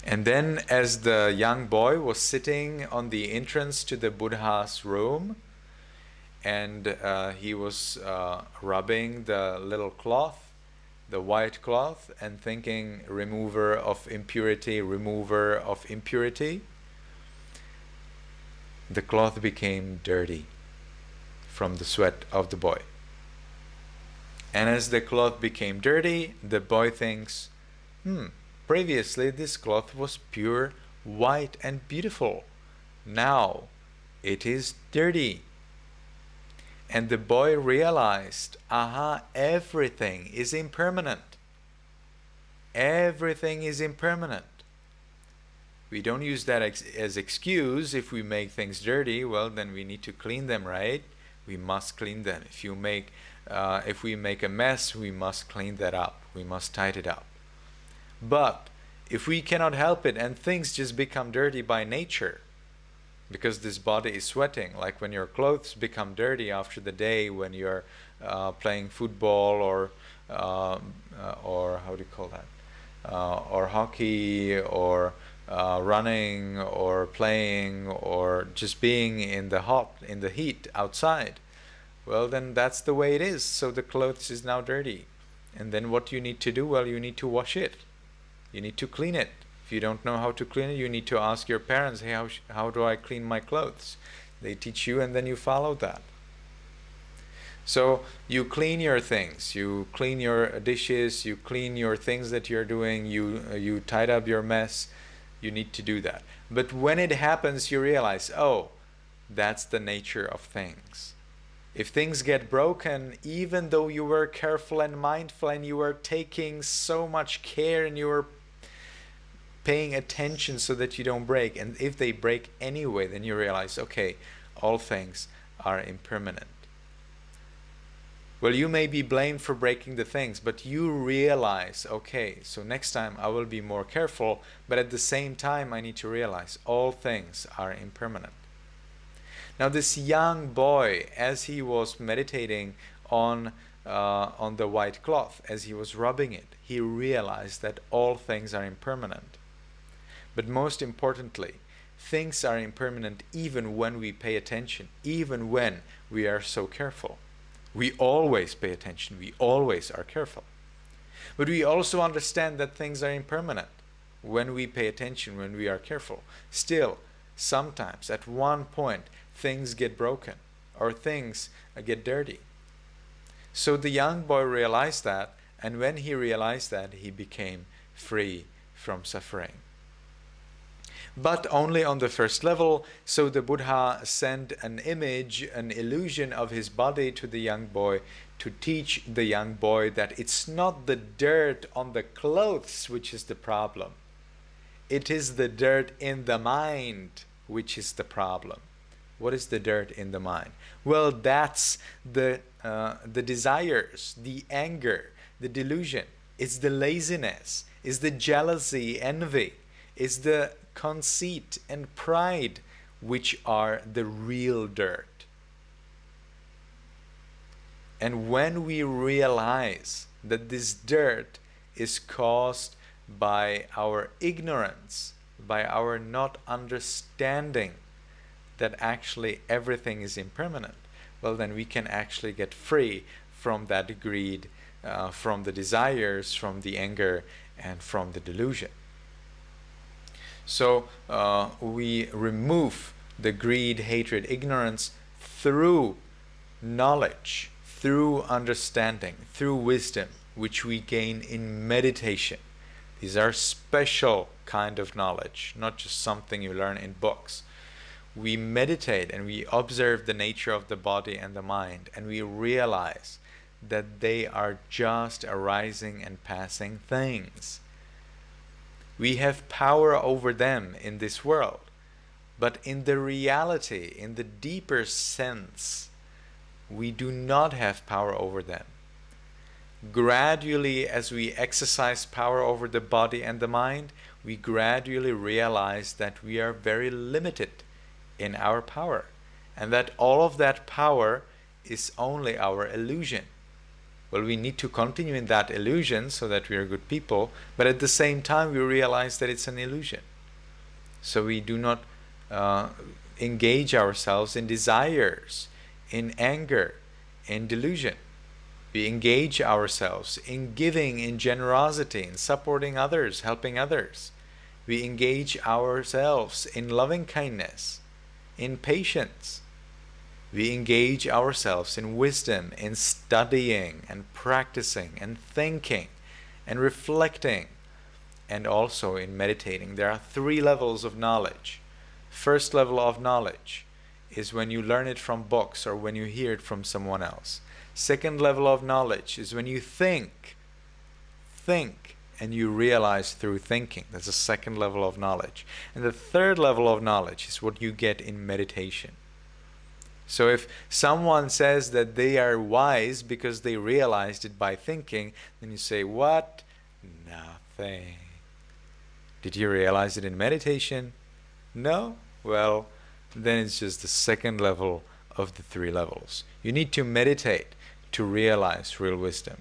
[SPEAKER 1] And then as the young boy was sitting on the entrance to the Buddha's room, and he was rubbing the little cloth, the white cloth, and thinking, remover of impurity, remover of impurity, the cloth became dirty from the sweat of the boy. And as the cloth became dirty, the boy thinks, previously this cloth was pure, white and beautiful. Now it is dirty. And the boy realized, everything is impermanent. Everything is impermanent. We don't use that as excuse. If we make things dirty, well, then we need to clean them, right? We must clean them. If we make a mess, we must clean that up. We must tidy it up. But if we cannot help it and things just become dirty by nature, because this body is sweating, like when your clothes become dirty after the day when you're playing football or how do you call that, or hockey, or running, or playing, or just being in the heat outside. Well, then that's the way it is. So the clothes is now dirty, and then what you need to do? Well, you need to wash it. You need to clean it. If you don't know how to clean it, you need to ask your parents, hey, how do I clean my clothes? They teach you, and then you follow that. So you clean your things, you clean your dishes, you clean your things that you're doing, you tidy up your mess. You need to do that. But when it happens, you realize, that's the nature of things. If things get broken, even though you were careful and mindful and you were taking so much care and you were paying attention so that you don't break, and if they break anyway, then you realize, all things are impermanent. Well, you may be blamed for breaking the things, but you realize, so next time I will be more careful, but at the same time I need to realize all things are impermanent. Now this young boy, as he was meditating on the white cloth, as he was rubbing it, he realized that all things are impermanent. But most importantly, things are impermanent even when we pay attention, even when we are so careful. We always pay attention, we always are careful. But we also understand that things are impermanent when we pay attention, when we are careful. Still, sometimes at one point, things get broken or things get dirty. So the young boy realized that, and when he realized that, he became free from suffering. But only on the first level. So the Buddha sent an image, an illusion of his body to the young boy to teach the young boy that it's not the dirt on the clothes which is the problem. It is the dirt in the mind which is the problem. What is the dirt in the mind? Well, that's the desires, the anger, the delusion. It's the laziness, it's the jealousy, envy, it's the conceit and pride, which are the real dirt. And when we realize that this dirt is caused by our ignorance, by our not understanding that actually everything is impermanent, well, then we can actually get free from that greed, from the desires, from the anger, and from the delusion. So we remove the greed, hatred, ignorance through knowledge, through understanding, through wisdom, which we gain in meditation. These are special kind of knowledge, not just something you learn in books. We meditate and we observe the nature of the body and the mind, and we realize that they are just arising and passing things. We have power over them in this world, but in the reality, in the deeper sense, we do not have power over them. Gradually, as we exercise power over the body and the mind, we gradually realize that we are very limited in our power, and that all of that power is only our illusion. Well, we need to continue in that illusion so that we are good people, but at the same time we realize that it's an illusion. So we do not engage ourselves in desires, in anger, in delusion. We engage ourselves in giving, in generosity, in supporting others, helping others. We engage ourselves in loving kindness, in patience. We engage ourselves in wisdom, in studying and practicing and thinking and reflecting, and also in meditating. There are 3 levels of knowledge. First level of knowledge is when you learn it from books or when you hear it from someone else. Second level of knowledge is when you think, and you realize through thinking. That's the second level of knowledge. And the third level of knowledge is what you get in meditation. So if someone says that they are wise because they realized it by thinking, then you say, what? Nothing. Did you realize it in meditation? No? Well, then it's just the second level of the 3 levels. You need to meditate to realize real wisdom.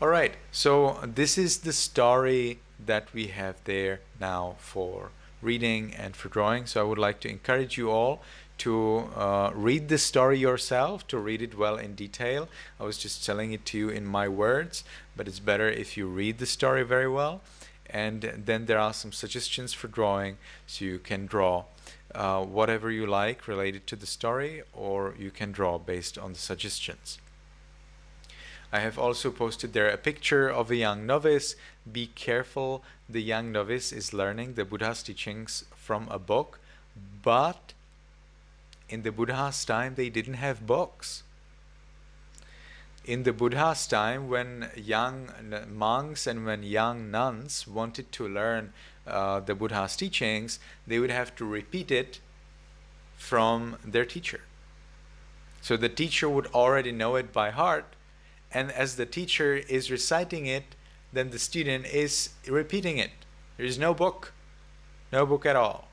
[SPEAKER 1] Alright, so this is the story that we have there now for reading and for drawing. So I would like to encourage you all to read this story yourself, to read it well in detail. I was just telling it to you in my words, but it's better if you read the story very well. And then there are some suggestions for drawing, so you can draw whatever you like related to the story, or you can draw based on the suggestions. I have also posted there a picture of a young novice. Be careful, the young novice is learning the Buddha's teachings from a book, but in the Buddha's time they didn't have books. In the Buddha's time, when young monks and when young nuns wanted to learn the Buddha's teachings, they would have to repeat it from their teacher. So the teacher would already know it by heart, and as the teacher is reciting it, then the student is repeating it. There is no book at all.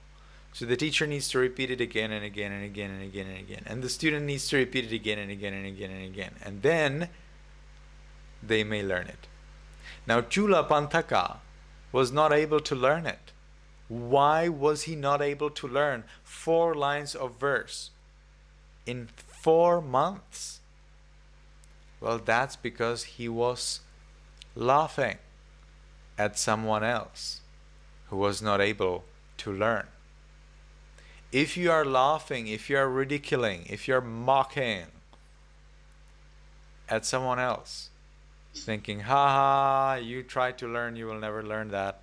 [SPEAKER 1] So the teacher needs to repeat it again and again and again and again and again. And the student needs to repeat it again and again and again and again. And then they may learn it. Now Chula Pantaka was not able to learn it. Why was he not able to learn 4 lines of verse in 4 months? Well, that's because he was laughing at someone else who was not able to learn. If you are laughing, if you are ridiculing, if you are mocking at someone else, thinking, ha ha, you try to learn, you will never learn that,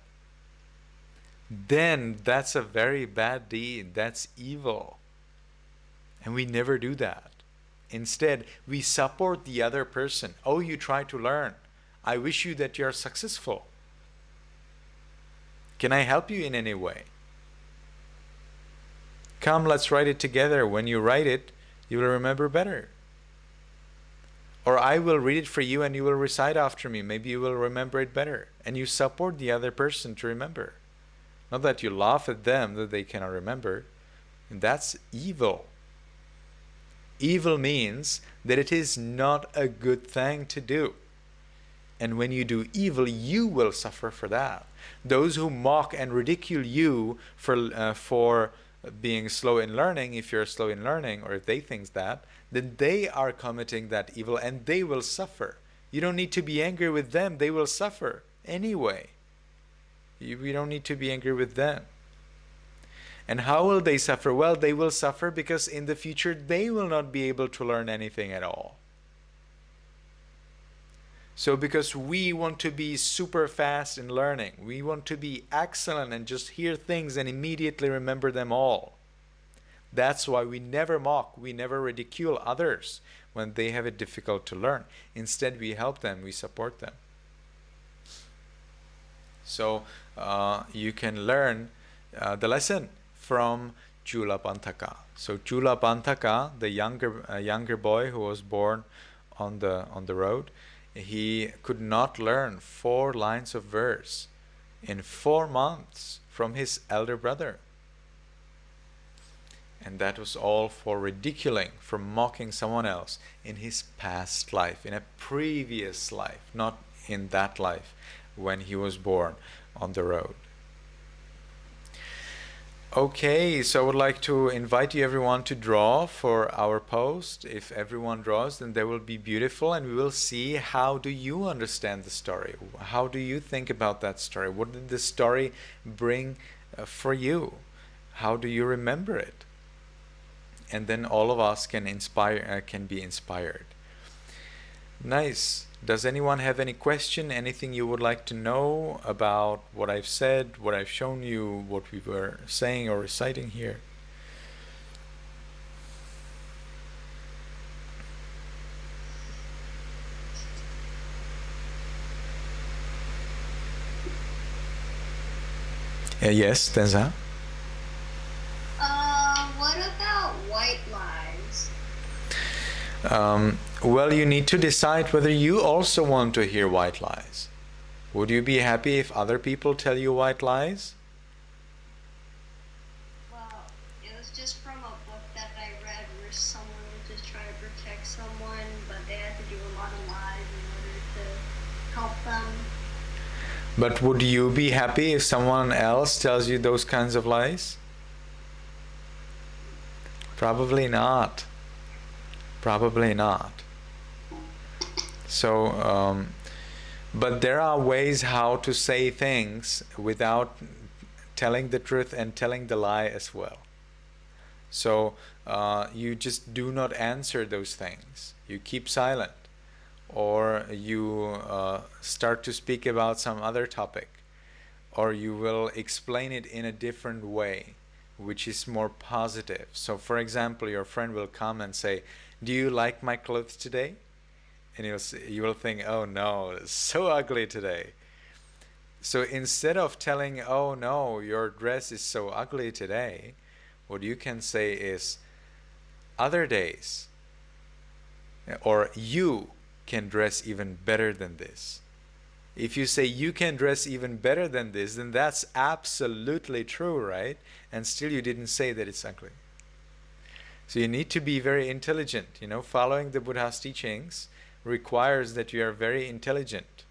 [SPEAKER 1] then that's a very bad deed. That's evil. And we never do that. Instead, we support the other person. Oh, you try to learn. I wish you that you are successful. Can I help you in any way? Come, let's write it together. When you write it, you will remember better. Or I will read it for you and you will recite after me. Maybe you will remember it better. And you support the other person to remember. Not that you laugh at them that they cannot remember. And that's evil. Evil means that it is not a good thing to do. And when you do evil, you will suffer for that. Those who mock and ridicule you for being slow in learning, if you're slow in learning, or if they think that, then they are committing that evil and they will suffer. You don't need to be angry with them. They will suffer anyway. We don't need to be angry with them. And how will they suffer? Well, they will suffer because in the future they will not be able to learn anything at all. So because we want to be super fast in learning, we want to be excellent and just hear things and immediately remember them all. That's why we never mock, we never ridicule others when they have it difficult to learn. Instead, we help them, we support them. So you can learn the lesson from Chula Pantaka. So Chula Pantaka, the younger boy who was born on the road, he could not learn 4 lines of verse in 4 months from his elder brother. And that was all for ridiculing, for mocking someone else in his past life, in a previous life, not in that life when he was born on the road. Okay, so I would like to invite you everyone to draw for our post. If everyone draws, then they will be beautiful, and we will see how do you understand the story. How do you think about that story? What did the story bring for you? How do you remember it? And then all of us can be inspired. Nice. Does anyone have any question? Anything you would like to know about what I've said, what I've shown you, what we were saying or reciting here? Yes, Tenza?
[SPEAKER 2] What about white lies?
[SPEAKER 1] Well, you need to decide whether you also want to hear white lies. Would you be happy if other people tell you white lies?
[SPEAKER 2] Well, it was just from a book that I read where someone was just trying to protect someone, but they had to do a lot of lies in order to help them.
[SPEAKER 1] But would you be happy if someone else tells you those kinds of lies? Probably not. Probably not. So, but there are ways how to say things without telling the truth and telling the lie as well. So you just do not answer those things. You keep silent, or you start to speak about some other topic, or you will explain it in a different way, which is more positive. So for example, your friend will come and say, "Do you like my clothes today?" And you will think, "Oh no, it's so ugly today." So instead of telling, "Oh no, your dress is so ugly today," what you can say is, "Other days," or "You can dress even better than this." If you say you can dress even better than this, then that's absolutely true, right? And still you didn't say that it's ugly. So you need to be very intelligent. Following the Buddha's teachings requires that you are very intelligent.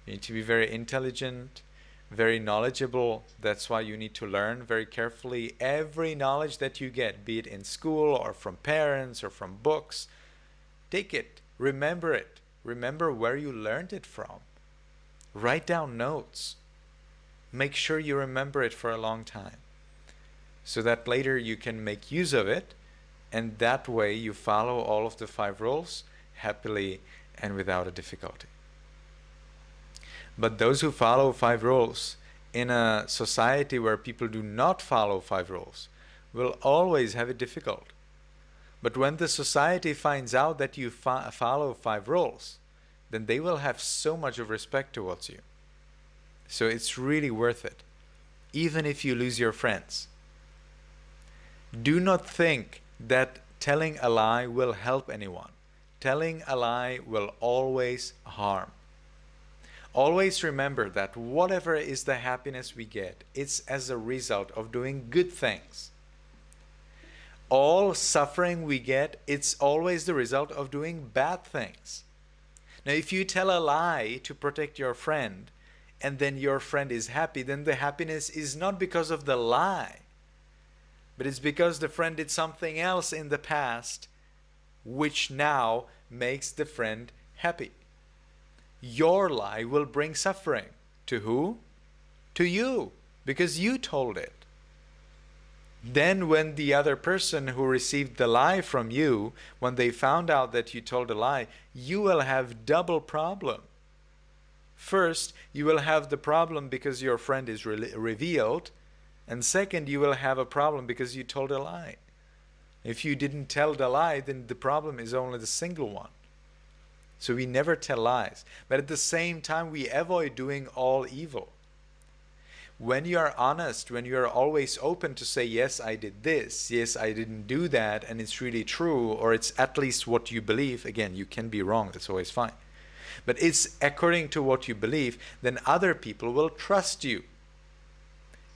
[SPEAKER 1] You need to be very intelligent, very knowledgeable. That's why you need to learn very carefully every knowledge that you get, be it in school or from parents or from books. Take it, remember it. Remember where you learned it from. Write down notes. Make sure you remember it for a long time, so that later you can make use of it, and that way you follow all of the 5 rules happily and without a difficulty. But those who follow 5 rules in a society where people do not follow 5 rules will always have it difficult. But when the society finds out that you follow 5 rules, then they will have so much of respect towards you. So it's really worth it, even if you lose your friends. Do not think that telling a lie will help anyone. Telling a lie will always harm. Always remember that whatever is the happiness we get, it's as a result of doing good things. All suffering we get, it's always the result of doing bad things. Now, if you tell a lie to protect your friend, and then your friend is happy, then the happiness is not because of the lie, but it's because the friend did something else in the past, which now makes the friend happy. Your lie will bring suffering. To who? To you, because you told it. Then when the other person who received the lie from you, when they found out that you told a lie, you will have double problem. First, you will have the problem because your friend is revealed, and second, you will have a problem because you told a lie. If you didn't tell the lie, then the problem is only the single one. So we never tell lies. But at the same time, we avoid doing all evil. When you are honest, when you are always open to say, yes, I did this, yes, I didn't do that, and it's really true, or it's at least what you believe, again, you can be wrong, that's always fine. but it's according to what you believe, then other people will trust you.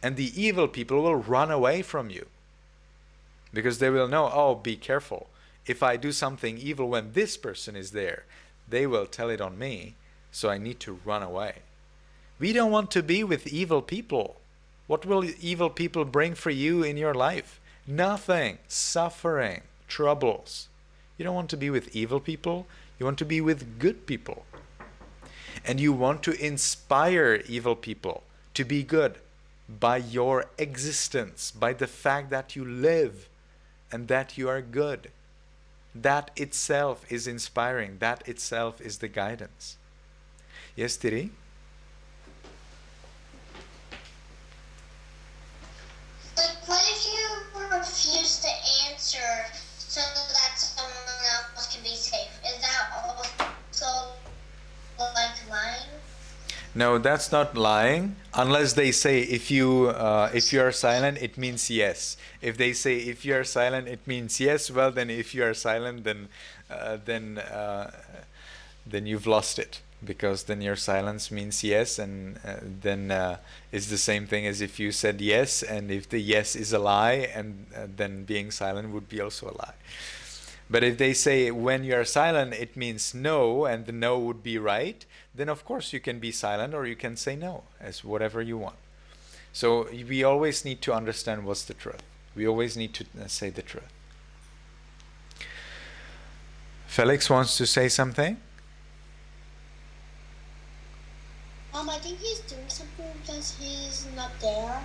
[SPEAKER 1] And the evil people will run away from you. Because they will know, oh, be careful. If I do something evil when this person is there, they will tell it on me, so I need to run away. We don't want to be with evil people. What will evil people bring for you in your life? Nothing. Suffering, troubles. You don't want to be with evil people. You want to be with good people. And you want to inspire evil people to be good by your existence, by the fact that you live and that you are good. That itself is inspiring. That itself is the guidance. Yes, Tiri?
[SPEAKER 3] Like, what if you refuse to answer so that someone else can be safe? Is that also like lying?
[SPEAKER 1] No, that's not lying. Unless they say if you are silent, it means yes. If they say if you are silent, it means yes. Well, then if you are silent, then you've lost it, because then your silence means yes, and then it's the same thing as if you said yes, and if the yes is a lie, and then being silent would be also a lie. But if they say when you are silent, it means no, and the no would be right, then of course you can be silent or you can say no, as whatever you want. So we always need to understand what's the truth. We always need to say the truth. Felix wants to say something?
[SPEAKER 3] I think he's doing something because he's not there.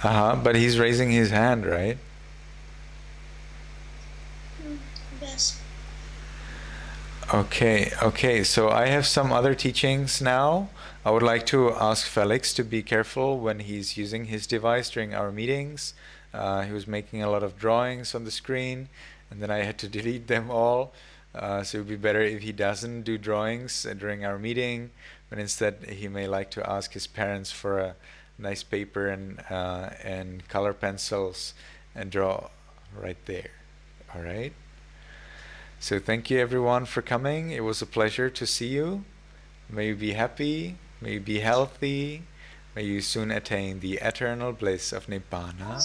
[SPEAKER 1] But he's raising his hand, right?
[SPEAKER 3] Yes.
[SPEAKER 1] Okay, so I have some other teachings now. I would like to ask Felix to be careful when he's using his device during our meetings. He was making a lot of drawings on the screen, and then I had to delete them all. So it would be better if he doesn't do drawings during our meeting, but instead he may like to ask his parents for a nice paper and color pencils and draw right there. All right? So thank you everyone for coming. It was a pleasure to see you. May you be happy, may you be healthy, may you soon attain the eternal bliss of Nibbana.